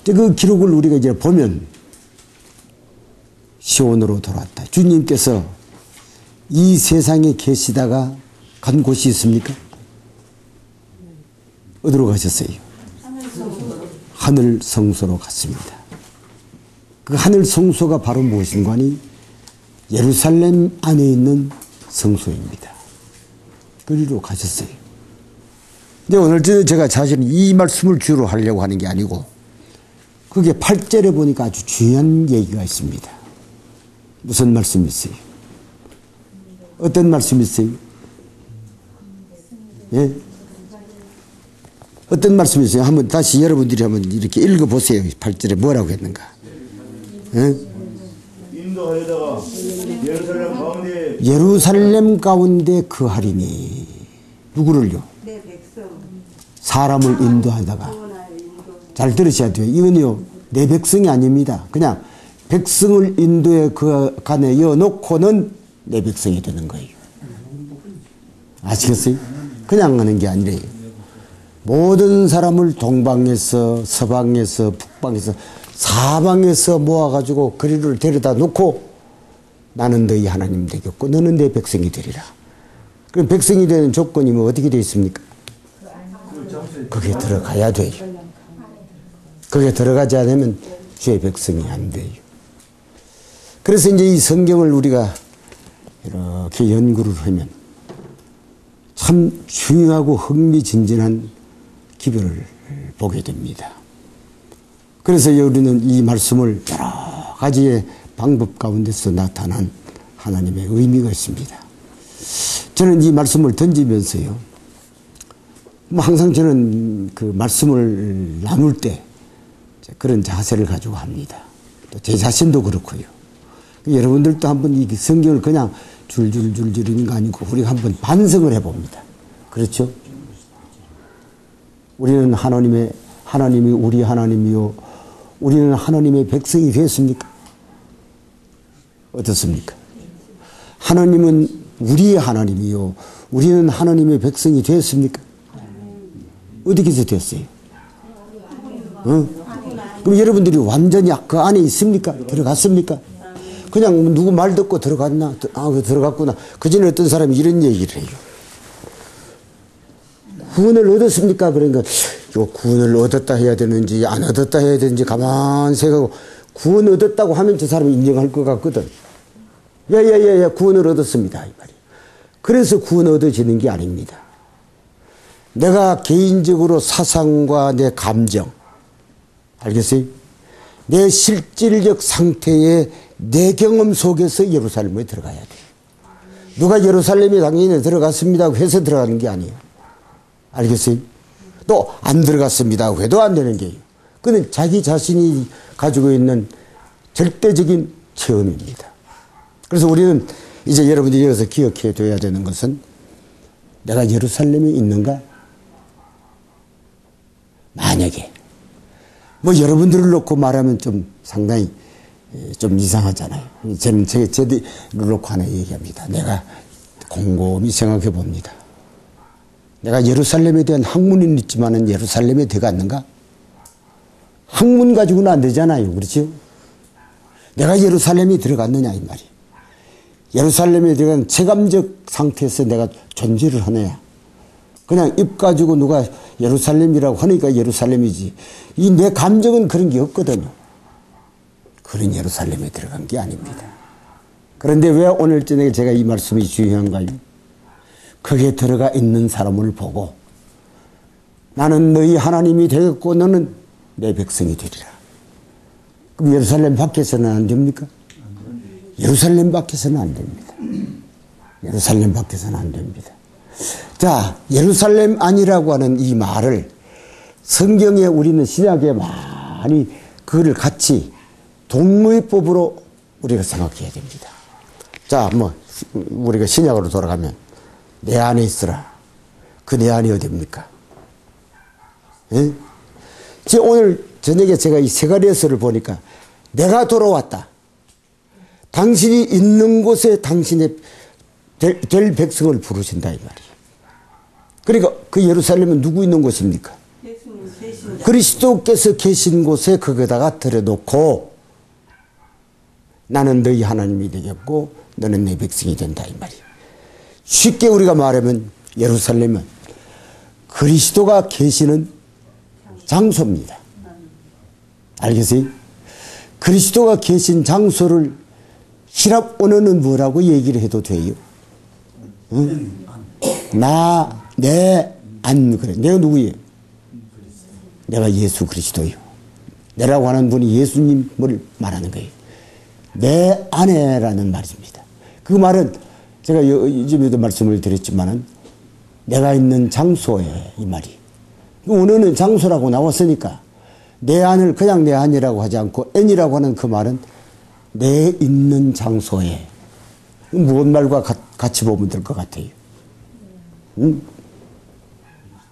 그 기록을 우리가 이제 보면 시온으로 돌아왔다. 주님께서 이 세상에 계시다가 간 곳이 있습니까? 어디로 가셨어요? 하늘 성소로 갔습니다. 그 하늘 성소가 바로 무엇인가 하니 예루살렘 안에 있는 성소입니다. 그리로 가셨어요. 근데 오늘 제가 사실은 이 말씀을 주로 하려고 하는 게 아니고 그게 8절에 보니까 아주 중요한 얘기가 있습니다. 무슨 말씀이 있어요? 어떤 말씀이 있어요? 예? 어떤 말씀이 있어요? 한번 다시 여러분들이 한번 이렇게 읽어보세요. 8절에 뭐라고 했는가? 예? 인도하여다가 예루살렘 가운데 예루살렘 가운데 거하리니 누구를요? 내 백성 사람을 인도하다가 잘 들으셔야 돼요. 이건요 내 백성이 아닙니다. 그냥 백성을 인도에 그 간에 여놓고는 내 백성이 되는 거예요. 아시겠어요? 그냥 하는 게 아니래요. 모든 사람을 동방에서 서방에서 북방에서 사방에서 모아가지고 그리를 데려다 놓고 나는 너희 하나님 되겠고 너는 내 백성이 되리라. 그럼 백성이 되는 조건이 뭐 어떻게 되어 있습니까? 거기에 들어가야 돼요. 거기에 들어가지 않으면 주의 백성이 안 돼요. 그래서 이제 이 성경을 우리가 이렇게 연구를 하면 참 중요하고 흥미진진한 기별을 보게 됩니다. 그래서 우리는 이 말씀을 여러 가지의 방법 가운데서 나타난 하나님의 의미가 있습니다. 저는 이 말씀을 던지면서요, 항상 저는 그 말씀을 나눌 때 그런 자세를 가지고 합니다. 또 제 자신도 그렇고요. 여러분들도 한번 이 성경을 그냥 줄줄줄 읽는 거 아니고 우리가 한번 반성을 해봅니다. 그렇죠? 우리는 하나님이 우리 하나님이요, 우리는 하나님의 백성이 되었습니까? 어떻습니까? 하나님은 우리의 하나님이요, 우리는 하나님의 백성이 되었습니까? 어디서 됐어요? 그럼 여러분들이 완전히 그 안에 있습니까? 들어갔습니까? 그냥 누구 말 듣고 들어갔나? 들어갔구나. 그 전에 어떤 사람이 이런 얘기를 해요. 구원을 얻었습니까? 그러니까 요 구원을 얻었다 해야 되는지 안 얻었다 해야 되는지 가만 생각하고, 구원 얻었다고 하면 저 사람이 인정할 것 같거든. 야야야야, 구원을 얻었습니다 이 말이에요. 그래서 구원 얻어지는 게 아닙니다. 내가 개인적으로 사상과 내 감정, 알겠어요? 내 실질적 상태의 내 경험 속에서 예루살렘에 들어가야 돼요. 누가 예루살렘에 당연히 들어갔습니다 해서 들어가는 게 아니에요. 알겠어요? 또 안 들어갔습니다 해도 안 되는 게요. 그건 자기 자신이 가지고 있는 절대적인 체험입니다. 그래서 우리는 이제 여러분들이 여기서 기억해 둬야 되는 것은, 내가 예루살렘에 있는가? 만약에 뭐 여러분들을 놓고 말하면 좀 상당히 좀 이상하잖아요. 저는 저들을 놓고 하나 얘기합니다. 내가 곰곰이 생각해 봅니다. 내가 예루살렘에 대한 학문은 있지만은 예루살렘에 들어갔는가? 학문 가지고는 안 되잖아요. 그렇죠? 내가 예루살렘에 들어갔느냐 이 말이에요. 예루살렘에 들어간 체감적 상태에서 내가 존재를 하느냐. 그냥 입 가지고 누가 예루살렘이라고 하니까 예루살렘이지, 이 내 감정은 그런 게 없거든요. 그런 예루살렘에 들어간 게 아닙니다. 그런데 왜 오늘 저녁에 제가 이 말씀이 중요한가요? 거기에 들어가 있는 사람을 보고, 나는 너희 하나님이 되겠고 너는 내 백성이 되리라. 그럼 예루살렘 밖에서는 안 됩니까? 예루살렘 밖에서는 안 됩니다. 예루살렘 밖에서는 안 됩니다. 자, 예루살렘 아니라고 하는 이 말을 성경에 우리는 신약에 많이 그거를 같이 동무이법으로 우리가 생각해야 됩니다. 자, 뭐 우리가 신약으로 돌아가면 내 안에 있으라. 그 내 안이 어디입니까? 예? 오늘 저녁에 제가 이 세가리에서를 보니까 내가 돌아왔다. 당신이 있는 곳에 당신의 될 백성을 부르신다 이 말이에요. 그러니까 그 예루살렘은 누구 있는 곳입니까? 그리스도께서 계신 곳에 거기다가 들여놓고, 나는 너희 하나님이 되겠고 너는 내 백성이 된다 이 말이에요. 쉽게 우리가 말하면 예루살렘은 그리스도가 계시는 장소입니다. 알겠어요? 그리스도가 계신 장소를 히랍 언어는 뭐라고 얘기를 해도 돼요? 응? 나, 내, 안, 그래. 내가 누구예요? 내가 예수 그리스도요. 내라고 하는 분이 예수님을 말하는 거예요. 내 안에라는 말입니다. 그 말은 제가 이전에도 말씀을 드렸지만은 내가 있는 장소에 이 말이. 언어는 장소라고 나왔으니까 내 안을 그냥 내 안이라고 하지 않고 N이라고 하는 그 말은 내 있는 장소에, 무슨 말과 같이 보면 될 것 같아요. 응?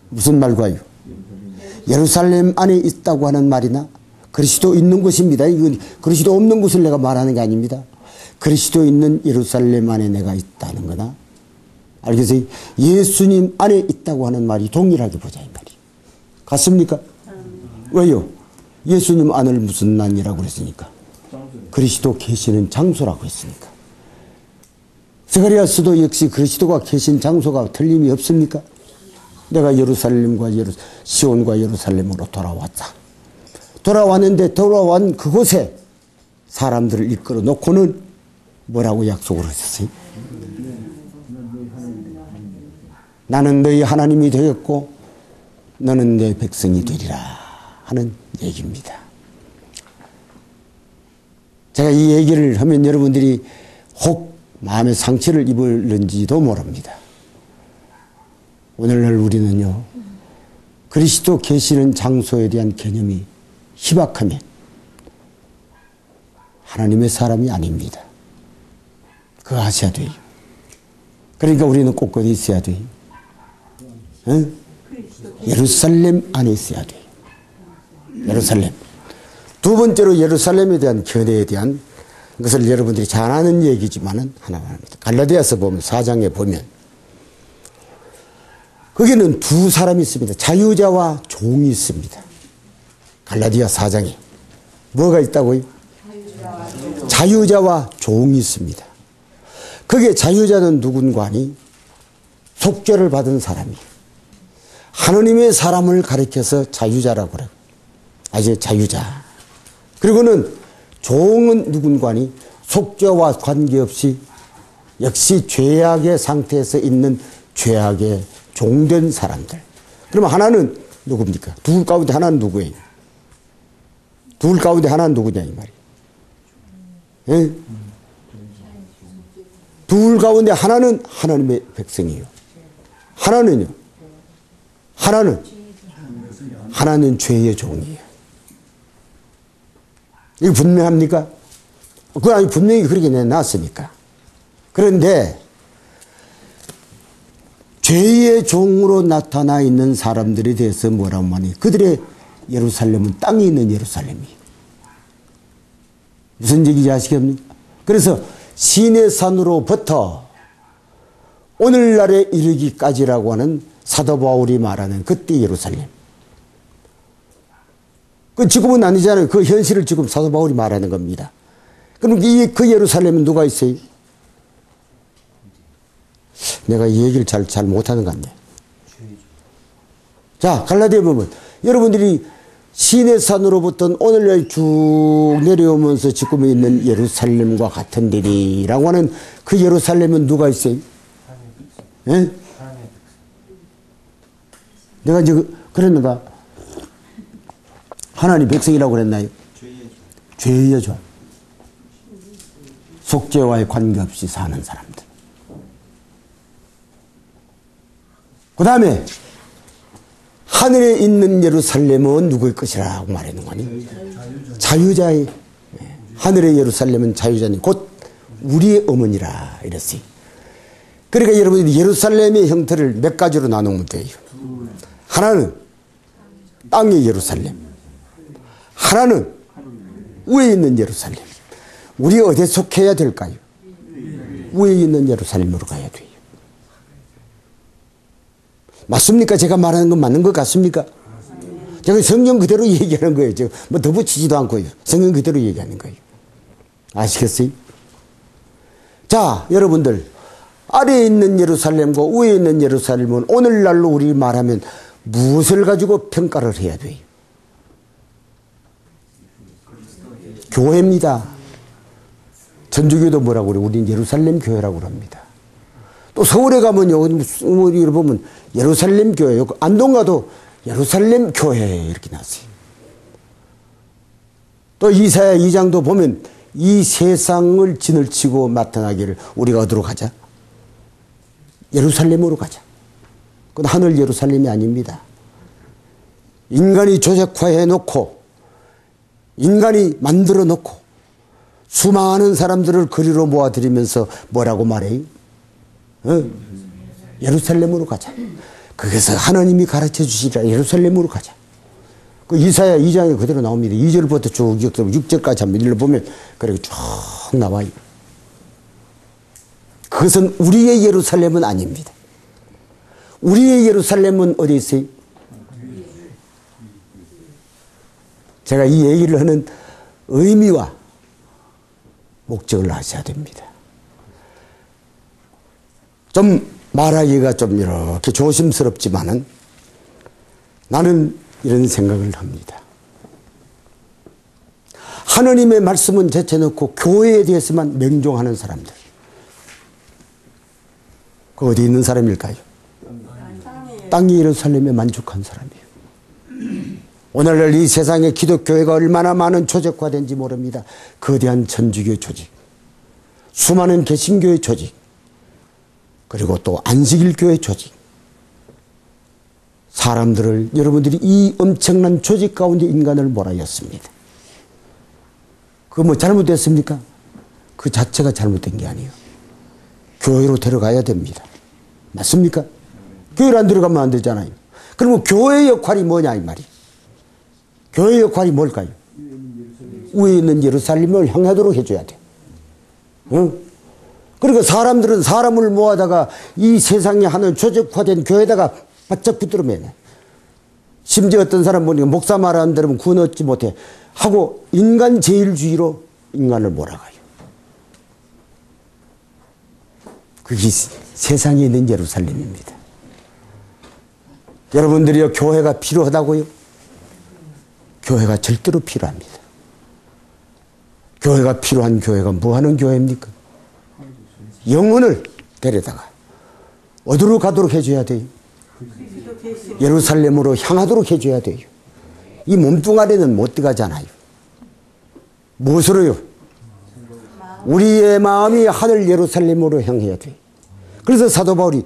무슨 말과요? 예루살렘 안에 있다고 하는 말이나 그리스도 있는 곳입니다. 이건 그리스도 없는 곳을 내가 말하는 게 아닙니다. 그리스도 있는 예루살렘 안에 내가 있다는 거나, 알겠어요? 예수님 안에 있다고 하는 말이 동일하게 보자 이 말이. 같습니까? 왜요? 예수님 안을 무슨 난이라고 그랬으니까? 그리스도 계시는 장소라고 했으니까. 스가랴서도 역시 그리스도가 계신 장소가 틀림이 없습니까? 내가 예루살렘과 시온과 예루살렘으로 돌아왔다. 돌아왔는데 돌아온 그곳에 사람들을 이끌어 놓고는 뭐라고 약속을 하셨어요? 나는 너희 하나님이 되겠고 너는 내 백성이 되리라 하는 얘기입니다. 제가 이 얘기를 하면 여러분들이 혹 마음의 상처를 입을는지도 모릅니다. 오늘날 우리는요, 그리스도 계시는 장소에 대한 개념이 희박하면 하나님의 사람이 아닙니다. 그거 아셔야 돼요. 그러니까 우리는 꼭 어디 있어야 돼요? 응? 예루살렘 안에 있어야 돼요. 예루살렘. 두 번째로 예루살렘에 대한 견해에 대한 것을 여러분들이 잘 아는 얘기지만은 하나만 합니다. 갈라디아서 보면 4장에 보면 거기는 두 사람이 있습니다. 자유자와 종이 있습니다. 갈라디아 4장에 뭐가 있다고요? 자유자와 종이 있습니다. 거기에 자유자는 누군가 하니 속죄를 받은 사람이에요. 하느님의 사람을 가리켜서 자유자라고 그래요. 아주 자유자. 그리고는 종은 누군가 하니 속죄와 관계없이 역시 죄악의 상태에서 있는 죄악의 종된 사람들. 그러면 하나는 누굽니까? 둘 가운데 하나는 누구예요? 둘 가운데 하나는 누구냐 이 말이에요. 예? 둘 가운데 하나는 하나님의 백성이에요. 하나는요. 하나는 죄의 종이에요. 이거 분명합니까? 그 아니 분명히 그렇게 내놨으니까. 그런데 죄의 종으로 나타나 있는 사람들에 대해서 뭐라고 하니 그들의 예루살렘은 땅에 있는 예루살렘이에요. 무슨 얘기인지 아시겠습니까? 그래서 시내산으로부터 오늘날에 이르기까지라고 하는 사도 바울이 말하는 그때 예루살렘. 그 지금은 아니잖아요. 그 현실을 지금 사도 바울이 말하는 겁니다. 그럼 그 예루살렘은 누가 있어요? 내가 이 얘기를 잘 못하는 것 같네. 자, 갈라디아 보면 여러분들이 시내산으로부터 오늘날 쭉 내려오면서 지금 있는 예루살렘과 같은 데리라고 하는 그 예루살렘은 누가 있어요? 예? 내가 이제 그랬는가? 하나님 백성이라고 그랬나요? 죄의 종. 속죄와의 관계없이 사는 사람들. 그 다음에 하늘에 있는 예루살렘은 누구의 것이라고 말하는 거니? 자유자의. 하늘의 예루살렘은 자유자니 곧 우리의 어머니라 이랬어요. 그러니까 여러분이 예루살렘의 형태를 몇 가지로 나누면 돼요. 하나는 땅의 예루살렘. 하나는 위에 있는 예루살렘. 우리 어디에 속해야 될까요? 위에 있는 예루살렘으로 가야 돼요. 맞습니까? 제가 말하는 건 맞는 것 같습니까? 제가 성경 그대로 얘기하는 거예요. 제가 뭐 더 붙이지도 않고요. 성경 그대로 얘기하는 거예요. 아시겠어요? 자, 여러분들. 아래에 있는 예루살렘과 위에 있는 예루살렘은 오늘날로 우리 말하면 무엇을 가지고 평가를 해야 돼요? 교회입니다. 전주교도 뭐라고 그래요? 우리는 예루살렘 교회라고 합니다. 또 서울에 가면요, 우리 보면 예루살렘 교회, 안동 가도 예루살렘 교회 이렇게 났어요. 또 이사야 2장도 보면 이 세상을 진을 치고 나타나기를 우리가 어디로 가자? 예루살렘으로 가자. 그건 하늘 예루살렘이 아닙니다. 인간이 조직화해 놓고 인간이 만들어 놓고 수많은 사람들을 거리로 모아들이면서 뭐라고 말해요? 예루살렘으로 가자. 거기서 하나님이 가르쳐 주시라. 예루살렘으로 가자. 그 이사야 2장에 그대로 나옵니다. 2절부터 쭉 6절까지 한번 읽어보면 그렇게 쭉 나와요. 그것은 우리의 예루살렘은 아닙니다. 우리의 예루살렘은 어디 있어요? 제가 이 얘기를 하는 의미와 목적을 아셔야 됩니다. 좀 말하기가 좀 이렇게 조심스럽지만은 나는 이런 생각을 합니다. 하느님의 말씀은 제쳐놓고 교회에 대해서만 명종하는 사람들. 그 어디 있는 사람일까요? 땅이 예루살렘에 만족한 사람이에요. 오늘날 이 세상에 기독교회가 얼마나 많은 조직화된지 모릅니다. 거대한 천주교 조직, 수많은 개신교의 조직, 그리고 또 안식일교회 조직. 사람들을, 여러분들이 이 엄청난 조직 가운데 인간을 몰아였습니다. 그거 뭐 잘못됐습니까? 그 자체가 잘못된 게 아니에요. 교회로 데려가야 됩니다. 맞습니까? 교회로 안 들어가면 안 되잖아요. 그러면 교회의 역할이 뭐냐 이 말이에요. 교회의 역할이 뭘까요? 위에 있는 예루살렘을 향하도록 해줘야 돼. 응? 그리고 사람들은 사람을 모아다가 이 세상에 하는 조직화된 교회에다가 바짝 붙들어 매네. 심지어 어떤 사람 보니까 목사 말하는 대로 구원 얻지 못해 하고 인간 제일주의로 인간을 몰아가요. 그게 세상에 있는 예루살렘입니다. 여러분들이요, 교회가 필요하다고요? 교회가 절대로 필요합니다. 교회가 필요한 교회가 뭐 하는 교회입니까? 영혼을 데려다가 어디로 가도록 해줘야 돼요? 예루살렘으로 향하도록 해줘야 돼요. 이 몸뚱아리는 못 들어가잖아요. 무엇으로요? 우리의 마음이 하늘 예루살렘으로 향해야 돼요. 그래서 사도 바울이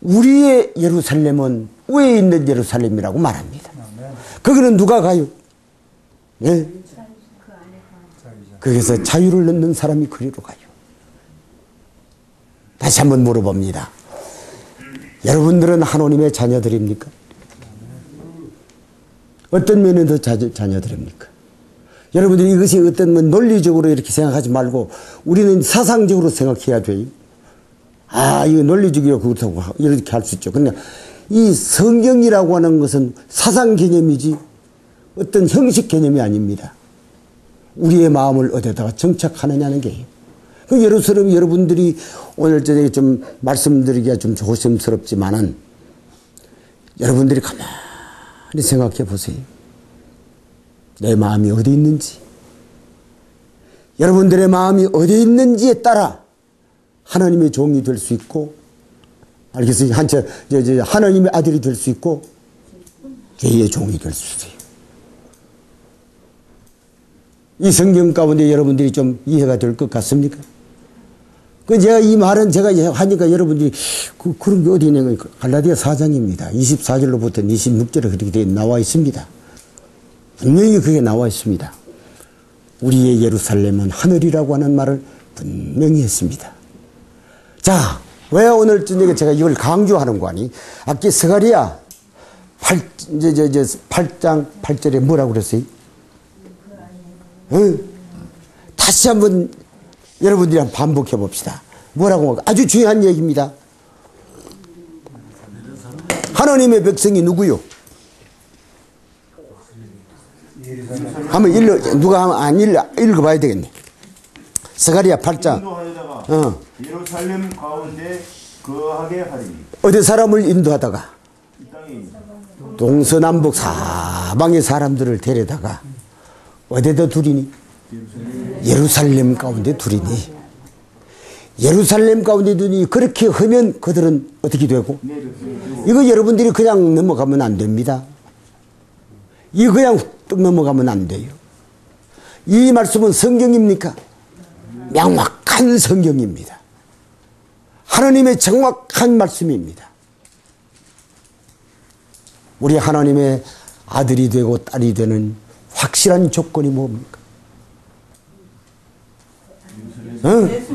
우리의 예루살렘은 위에 있는 예루살렘이라고 말합니다. 거기는 누가 가요? 네? 거기서 자유를 넣는 사람이 그리로 가요. 다시 한번 물어봅니다. 여러분들은 하나님의 자녀들입니까? 어떤 면에서 자녀들입니까? 여러분들이 이것이 어떤 논리적으로 이렇게 생각하지 말고 우리는 사상적으로 생각해야 돼요. 아, 이거 논리적이고 그렇다고 이렇게 할 수 있죠. 근데 이 성경이라고 하는 것은 사상 개념이지 어떤 형식 개념이 아닙니다. 우리의 마음을 어디다가 정착하느냐는 게예요. 그 예루살렘 여러분들이 오늘 저녁에 좀 말씀드리기가 좀 조심스럽지만은 여러분들이 가만히 생각해 보세요. 내 마음이 어디 있는지, 여러분들의 마음이 어디 있는지에 따라 하나님의 종이 될 수 있고, 알겠어요? 하나님의 아들이 될 수 있고, 죄의 종이 될 수 있어요. 이 성경 가운데 여러분들이 좀 이해가 될 것 같습니까? 제가 이 말은 제가 하니까 여러분들이 그런 게 어디 있는 거예요? 갈라디아 4장입니다. 24절로부터 26절에 그렇게 나와 있습니다. 분명히 그게 나와 있습니다. 우리의 예루살렘은 하늘이라고 하는 말을 분명히 했습니다. 자, 왜 오늘 저녁에 제가 이걸 강조하는 거 아니? 아까 스가랴 8장 8절에 뭐라고 그랬어요? 응? 다시 한번 여러분들이 한번 반복해 봅시다. 뭐라고? 아주 중요한 얘기입니다. 하나님의 백성이 누구요? 한번 누가 안 읽어봐야 되겠네. 스가랴 8장. 예루살렘 가운데 거하게 하리니. 어디 사람을 인도하다가 동서남북 사방의 사람들을 데려다가 어디다 두리니? 예루살렘 가운데 두리니. 예루살렘 가운데 두니. 그렇게 하면 그들은 어떻게 되고? 이거 여러분들이 그냥 넘어가면 안 됩니다. 이거 그냥 뚝 넘어가면 안 돼요. 이 말씀은 성경입니까? 명확한 성경입니다. 하나님의 정확한 말씀입니다. 우리 하나님의 아들이 되고 딸이 되는 확실한 조건이 뭡니까? 응?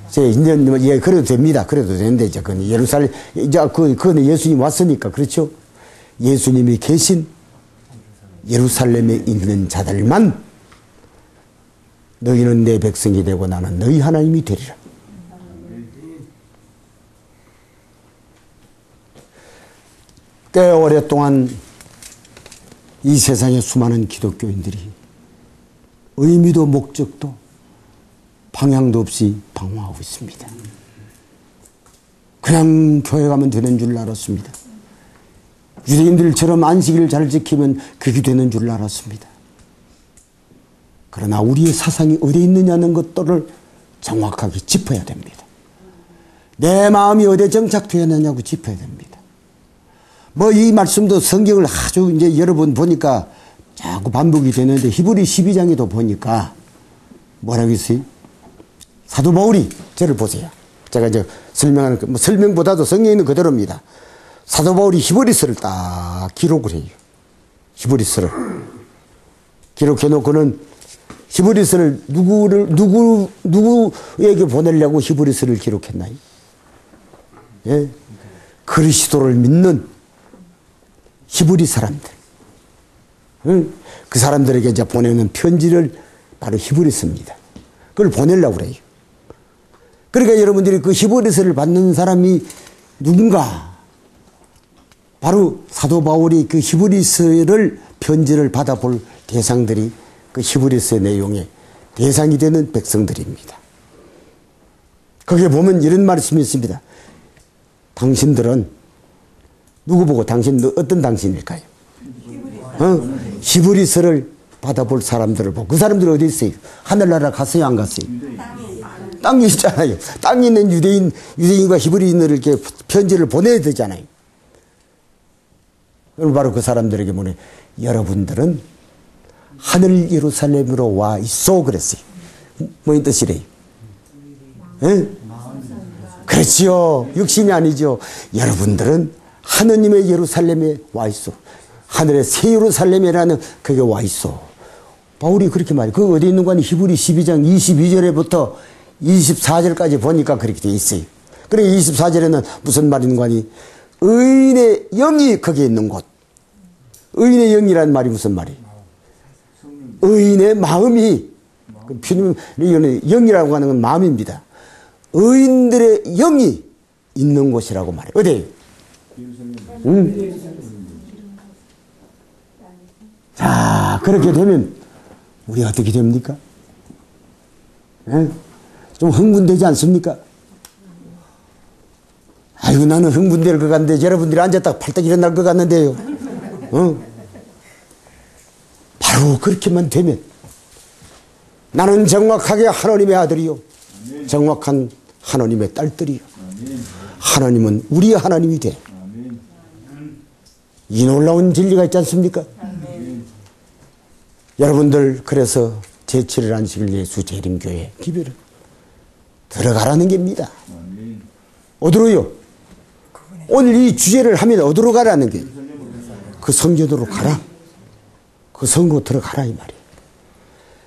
이제 그래도 됩니다. 그래도 되는데 이제 그건 예루살렘 이제 그건 예수님 왔으니까 그렇죠. 예수님이 계신 예루살렘에 있는 자들만 너희는 내 백성이 되고 나는 너희 하나님이 되리라. 꽤 오랫동안 이 세상의 수많은 기독교인들이 의미도 목적도 방향도 없이 방황하고 있습니다. 그냥 교회 가면 되는 줄 알았습니다. 유대인들처럼 안식일을 잘 지키면 그게 되는 줄 알았습니다. 그러나 우리의 사상이 어디에 있느냐는 것들을 정확하게 짚어야 됩니다. 내 마음이 어디에 정착되어 있느냐고 짚어야 됩니다. 뭐 이 말씀도 성경을 아주 이제 여러 번 보니까 자꾸 반복이 되는데 히브리 12장에도 보니까 뭐라고 했어요? 사도 바울이 저를 보세요. 제가 이제 설명하는 뭐 설명보다도 성경에 있는 그대로입니다. 사도 바울이 히브리서를 딱 기록을 해요. 히브리서를 기록해 놓고는 히브리서를 누구에게 보내려고 히브리서를 기록했나요? 예? 그리스도를 믿는 히브리 사람들. 그 사람들에게 이제 보내는 편지를 바로 히브리서입니다. 그걸 보내려고 그래요. 그러니까 여러분들이 그 히브리서를 받는 사람이 누군가? 바로 사도 바울이 그 히브리서를 편지를 받아볼 대상들이 그 히브리서의 내용의 대상이 되는 백성들입니다. 거기에 보면 이런 말씀이 있습니다. 당신들은 누구 보고 당신 어떤 당신일까요? 히브리서를 받아볼 사람들을 보고 그 사람들이 어디 있어요? 하늘나라 갔어요? 안 갔어요? 땅에 있잖아요. 땅에 있는 유대인과 히브리인을 이렇게 편지를 보내야 되잖아요. 그럼 바로 그 사람들에게 보내 여러분들은 하늘 예루살렘으로 와 있어 그랬어요. 뭐의 뜻이래요? 예? 그렇지요. 육신이 아니죠. 여러분들은 하느님의 예루살렘에 와 있어. 하늘의 새 예루살렘이라는 그게 와 있어. 바울이 그렇게 말해요. 그 어디 있는 거 아니 히브리 12장 22절에부터 24절까지 보니까 그렇게 돼 있어요. 그러니까 24절에는 무슨 말인 거 아니? 의인의 영이 거기에 있는 곳. 의인의 영이라는 말이 무슨 말이에요? 의인의 마음이, 영이라고 하는 건 마음입니다. 의인들의 영이 있는 곳이라고 말해요. 어디에요? 자, 그렇게 되면 우리 어떻게 됩니까? 좀 흥분되지 않습니까? 아이고, 나는 흥분될 것 같은데 여러분들이 앉았다가 팔딱 일어날 것 같는데요. 바로 그렇게만 되면 나는 정확하게 하나님의 아들이요. 정확한 하나님의 딸들이요. 하나님은 우리의 하나님이 돼. 이 놀라운 진리가 있지 않습니까? 여러분들 그래서 제7일 안식일 예수 재림교회 기별을 들어가라는 겁니다. 어디로요? 오늘 이 주제를 하면 어디로 가라는 게 그 성전으로 가라. 그 성고 들어가라 이 말이에요.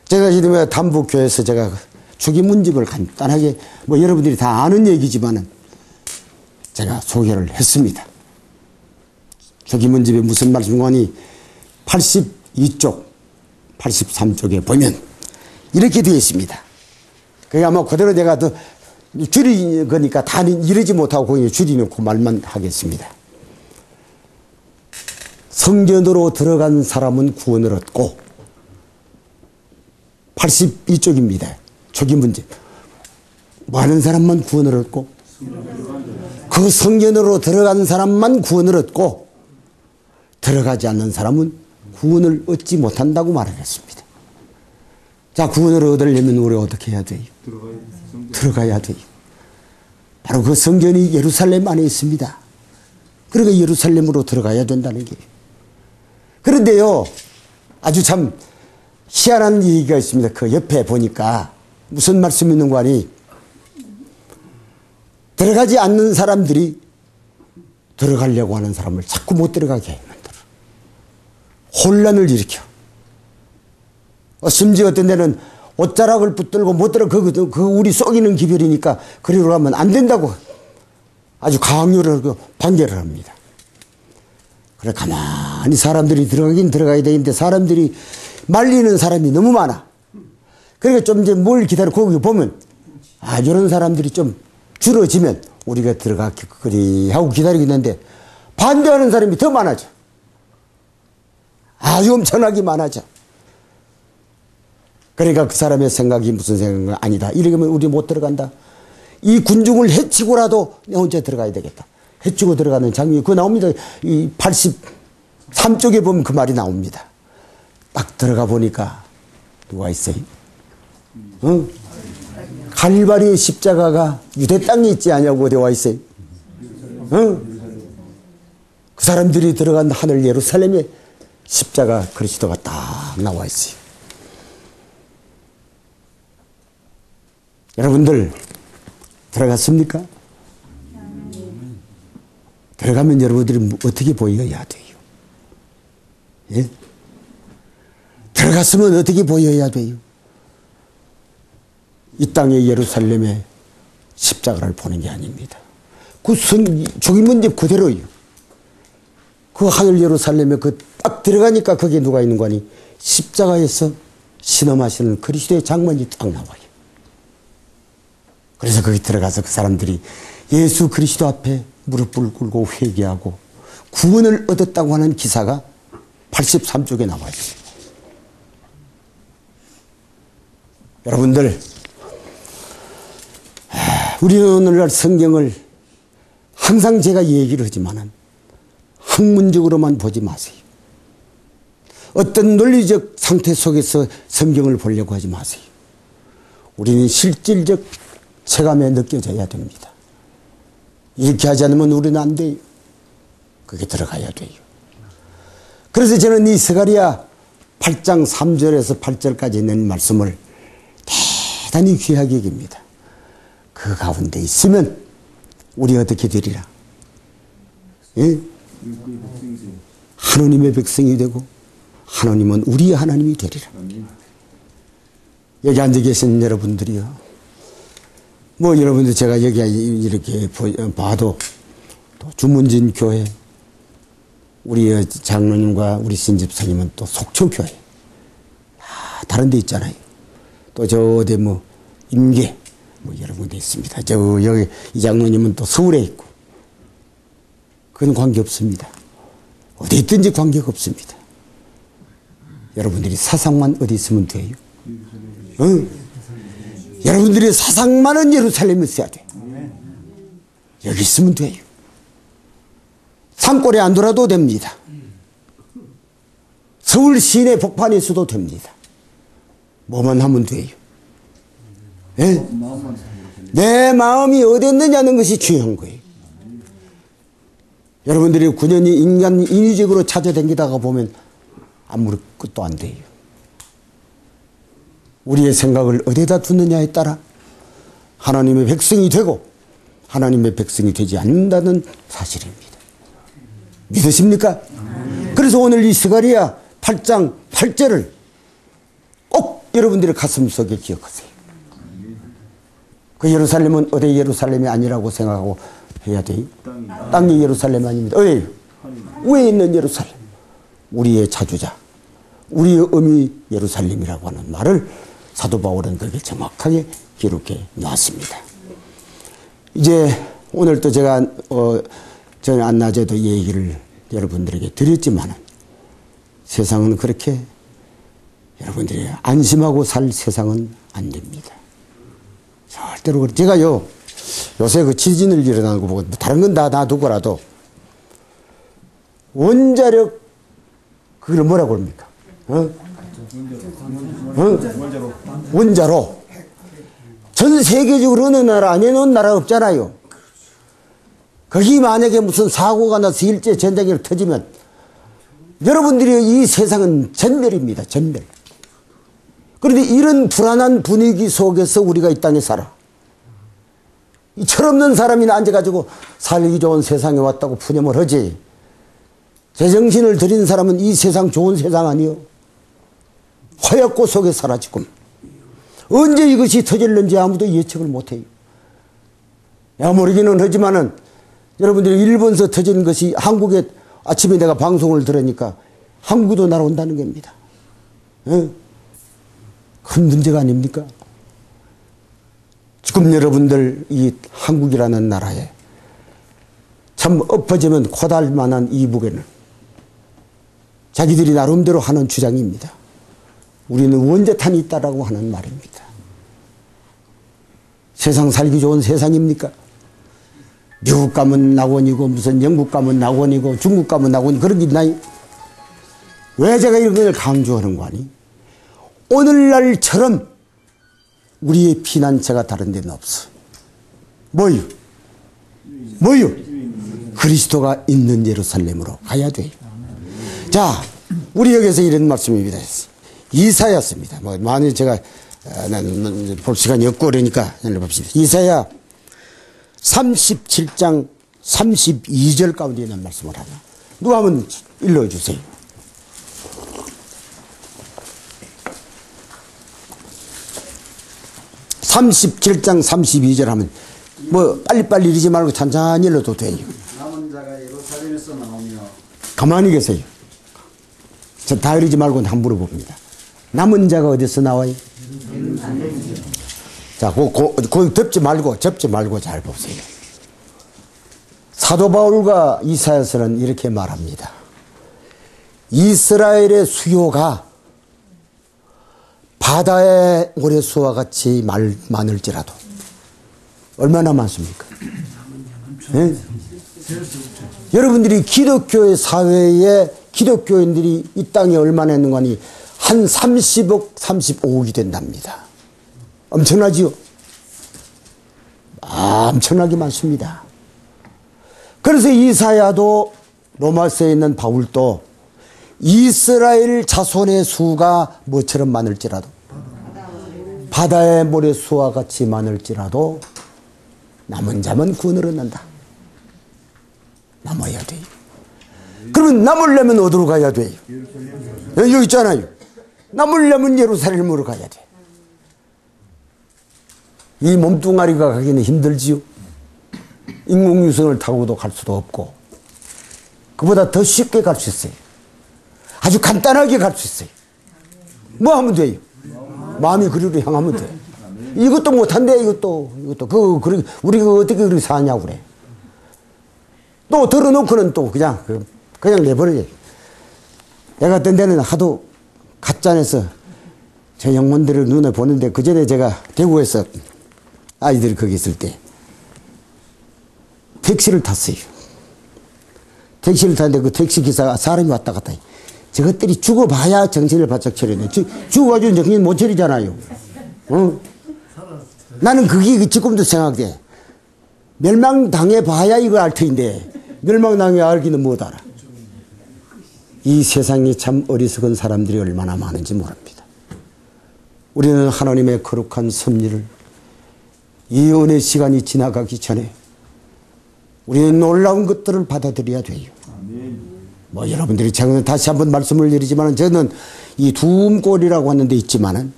제가 지금 담북교회에서 제가 주기문집을 간단하게 뭐 여러분들이 다 아는 얘기지만은 제가 소개를 했습니다. 주기문집에 무슨 말씀관이 82쪽, 83쪽에 보면 이렇게 되어 있습니다. 그게 아마 그대로 내가 더 줄인 거니까 다 이러지 못하고 그냥 줄이놓고 말만 하겠습니다. 성전으로 들어간 사람은 구원을 얻고 82쪽입니다. 주기문집. 뭐 하는 사람만 구원을 얻고 그 성전으로 들어간 사람만 구원을 얻고 들어가지 않는 사람은 구원을 얻지 못한다고 말하겠습니다. 자, 구원을 얻으려면 우리 어떻게 해야 돼요? 들어가야 돼요. 바로 그 성전이 예루살렘 안에 있습니다. 그러니까 예루살렘으로 들어가야 된다는 게. 그런데요, 아주 참 희한한 얘기가 있습니다. 그 옆에 보니까 무슨 말씀이 있는 거 아니? 들어가지 않는 사람들이 들어가려고 하는 사람을 자꾸 못 들어가게 만들어. 혼란을 일으켜. 심지어 어떤 데는 옷자락을 붙들고 못 들어. 그 우리 속이는 기별이니까 그리로 가면 안 된다고 아주 강요를 하고 반대를 합니다. 그래, 가만히 사람들이 들어가긴 들어가야 되는데 사람들이 말리는 사람이 너무 많아. 그러니까 좀 이제 뭘 기다려. 거기 보면 이런 사람들이 좀 줄어지면 우리가 들어가겠거리 하고 기다리고 있는데 반대하는 사람이 더 많아져. 아주 엄청나게 많아져. 그러니까 그 사람의 생각이 무슨 생각은 아니다. 이러면 우리 못 들어간다. 이 군중을 해치고라도 내 혼자 들어가야 되겠다. 해치고 들어가는 장면이 그거 나옵니다. 이 83쪽에 보면 그 말이 나옵니다. 딱 들어가 보니까 누가 있어요? 갈바리의 십자가가 유대 땅에 있지 않냐고 어디 와 있어요? 그 사람들이 들어간 하늘 예루살렘에 십자가 그리스도가 딱 나와 있어요. 여러분들 들어갔습니까? 들어가면 여러분들이 어떻게 보여야 돼요? 예? 들어갔으면 어떻게 보여야 돼요? 이 땅의 예루살렘에 십자가를 보는 게 아닙니다. 그 죽임은 이제 그대로요. 그 하늘 예루살렘에 그 딱 들어가니까 거기에 누가 있는 거 아니? 십자가에서 신음하시는 그리스도의 장면이 딱 나와요. 그래서 거기 들어가서 그 사람들이 예수 그리스도 앞에 무릎을 꿇고 회개하고 구원을 얻었다고 하는 기사가 83쪽에 나와 있어요. 여러분들, 우리는 오늘날 성경을 항상 제가 얘기를 하지만은 학문적으로만 보지 마세요. 어떤 논리적 상태 속에서 성경을 보려고 하지 마세요. 우리는 실질적 체감에 느껴져야 됩니다. 이렇게 하지 않으면 우리는 안 돼요. 그게 들어가야 돼요. 그래서 저는 이 스가랴 8장 3절에서 8절까지 있는 말씀을 대단히 귀하게 여깁니다. 그 가운데 있으면 우리 어떻게 되리라? 예? 하나님의 백성이 되고 하나님은 우리의 하나님이 되리라. 여기 앉아 계신 여러분들이요. 뭐 여러분들 제가 여기 이렇게 봐도 또 주문진 교회, 우리 장로님과 우리 신집사님은 또 속초교회, 다른 데 있잖아요. 또 저 어디 뭐 임계 뭐 여러 군데 있습니다. 저 여기 이 장로님은 또 서울에 있고, 그건 관계 없습니다. 어디 있든지 관계가 없습니다. 여러분들이 사상만 어디 있으면 돼요. 여러분들의 사상만은 예루살렘에 있어야 돼. 여기 있으면 돼요. 산골에 안 돌아도 됩니다. 서울 시내 복판에 있어도 됩니다. 뭐만 하면 돼요. 네? 내 마음이 어디 있느냐는 것이 중요한 거예요. 여러분들이 9년이 인위적으로 찾아다니다가 보면 아무것도 안 돼요. 우리의 생각을 어디다 두느냐에 따라 하나님의 백성이 되고 하나님의 백성이 되지 않는다는 사실입니다. 믿으십니까? 그래서 오늘 이 스가랴 8장 8절을 꼭 여러분들의 가슴 속에 기억하세요. 그 예루살렘은 어디 예루살렘이 아니라고 생각하고 해야 돼요. 땅이 예루살렘 아닙니다. 어디에요? 위에 있는 예루살렘. 우리의 자주자, 우리의 의미 예루살렘이라고 하는 말을 사도 바울은 그렇게 정확하게 기록해 놨습니다. 이제 오늘 또 제가 저는 안낮에도 얘기를 여러분들에게 드렸지만 세상은 그렇게 여러분들이 안심하고 살 세상은 안 됩니다. 절대로 제가요 요새 그 지진을 일어나는 거 보고 다른 건 다 놔두고라도 원자력 그걸 뭐라고 합니까? 원자로. 전 세계적으로 어느 나라 안 해놓은 나라 없잖아요. 거기 만약에 무슨 사고가 나서 일제 전쟁이 터지면 여러분들이 이 세상은 전멸입니다. 전멸. 그런데 이런 불안한 분위기 속에서 우리가 이 땅에 살아. 이 철없는 사람이나 앉아가지고 살기 좋은 세상에 왔다고 푸념을 하지. 제정신을 들인 사람은 이 세상 좋은 세상 아니요. 허약고 속에 살아 지금. 언제 이것이 터질는지 아무도 예측을 못해요. 모르기는 하지만은 여러분들이 일본에서 터진 것이 한국에 아침에 내가 방송을 들으니까 한국도 날아온다는 겁니다. 큰 문제가 아닙니까? 지금 여러분들 이 한국이라는 나라에 참 엎어지면 코달 만한 이북에는 자기들이 나름대로 하는 주장입니다. 우리는 원자탄이 있다라고 하는 말입니다. 세상 살기 좋은 세상입니까? 미국 가면 낙원이고 무슨 영국 가면 낙원이고 중국 가면 낙원 그런 게 있나요? 왜 제가 이런 걸 강조하는 거 아니? 오늘날처럼 우리의 피난처가 다른 데는 없어. 뭐요? 그리스도가 있는 예루살렘으로 가야 돼요. 자, 우리 여기서 이런 말씀입니다. 이사야였습니다. 뭐 만일 제가 볼 시간이 없고 그러니까 봅시다. 이사야 37장 32절 가운데 있는 말씀을 하나 누가 한번 읽어주세요. (37장 32절) 하면 뭐 빨리빨리 이러지 말고 천천히 읽어도 돼요. 남은 자가 예루살렘에서 나오며 가만히 계세요. 저 다 이러지 말고 함부로 봅니다. 남은 자가 어디서 나와요? 자, 거기 접지 말고 잘 보세요. 사도 바울과 이사야서는 이렇게 말합니다. 이스라엘의 수요가 바다의 모래수와 같이 많을지라도 얼마나 많습니까? 네? 여러분들이 기독교의 사회에 기독교인들이 이 땅에 얼마나 있는 거니 한 30억, 35억이 된답니다. 엄청나지요? 엄청나게 많습니다. 그래서 이사야도 로마서에 있는 바울도 이스라엘 자손의 수가 뭐처럼 많을지라도 바다의 모래수와 같이 많을지라도 남은 자만 구원을 얻는다. 남아야 돼요. 그러면 남으려면 어디로 가야 돼요? 여기 있잖아요. 남으려면 예루살렘으로 가야 돼. 이 몸뚱아리가 가기는 힘들지요. 인공유성을 타고도 갈 수도 없고 그보다 더 쉽게 갈 수 있어요. 아주 간단하게 갈 수 있어요. 뭐 하면 돼요? 마음이 그리로 향하면 돼. 이것도 못한대. 이것도 우리가 어떻게 그렇게 사냐고 그래. 또 들어놓고는 또 그냥 내버려요. 내가 어떤 데는 하도 가짜내서 저 영혼들을 눈에 보는데 그 전에 제가 대구에서 아이들이 거기 있을 때 택시를 탔어요. 택시를 탔는데 그 택시 기사가 사람이 왔다 갔다 해요. 저것들이 죽어봐야 정신을 바짝 차리네. 죽어가지고 정신 못 차리잖아요. 나는 그게 지금도 생각돼. 멸망당해봐야 이걸 알 터인데 멸망당해 알기는 못 알아. 이 세상에 참 어리석은 사람들이 얼마나 많은지 모릅니다. 우리는 하나님의 거룩한 섭리를 이 은혜의 시간이 지나가기 전에 우리는 놀라운 것들을 받아들여야 돼요. 뭐 여러분들이 제가 다시 한번 말씀을 드리지만 저는 이 두음골이라고 하는 데 있지만은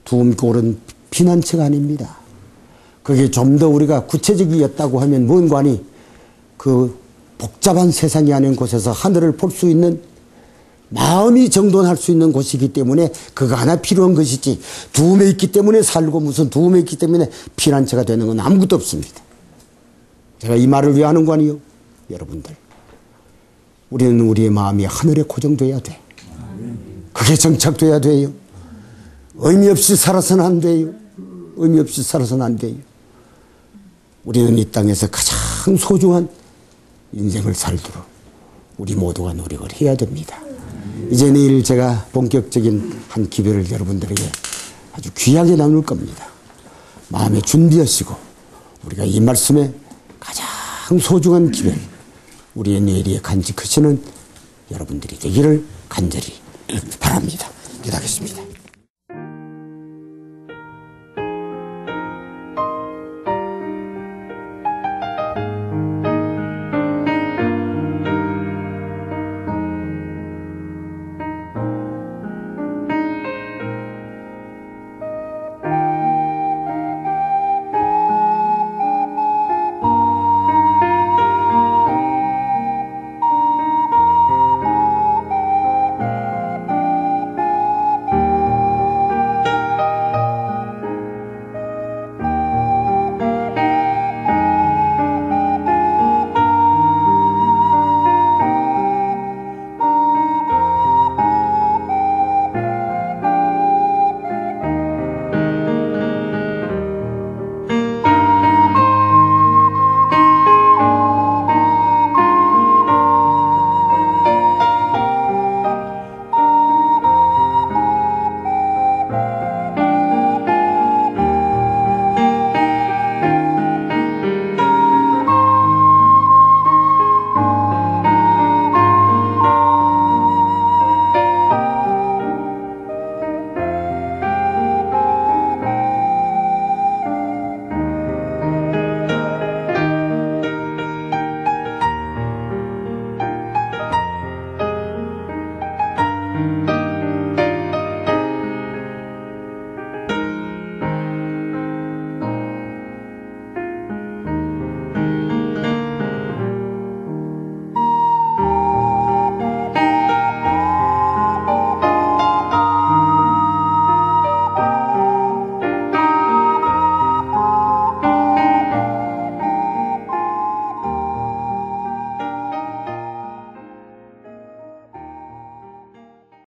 두음골은 피난처가 아닙니다. 그게 좀 더 우리가 구체적이었다고 하면 뭔 관이 그 복잡한 세상이 아닌 곳에서 하늘을 볼 수 있는 마음이 정돈할 수 있는 곳이기 때문에 그거 하나 필요한 것이지 두음에 있기 때문에 살고 무슨 두음에 있기 때문에 피난처가 되는 건 아무것도 없습니다. 제가 이 말을 왜 하는 거 아니에요? 여러분들 우리는 우리의 마음이 하늘에 고정돼야 돼. 그게 정착돼야 돼요. 의미 없이 살아서는 안 돼요. 의미 없이 살아서는 안 돼요. 우리는 이 땅에서 가장 소중한 인생을 살도록 우리 모두가 노력을 해야 됩니다. 이제 내일 제가 본격적인 한 기별을 여러분들에게 아주 귀하게 나눌 겁니다. 마음에 준비하시고 우리가 이 말씀에 가장 소중한 기별 우리의 뇌리에 간직하시는 여러분들이 되기를 간절히 바랍니다. 기도하겠습니다.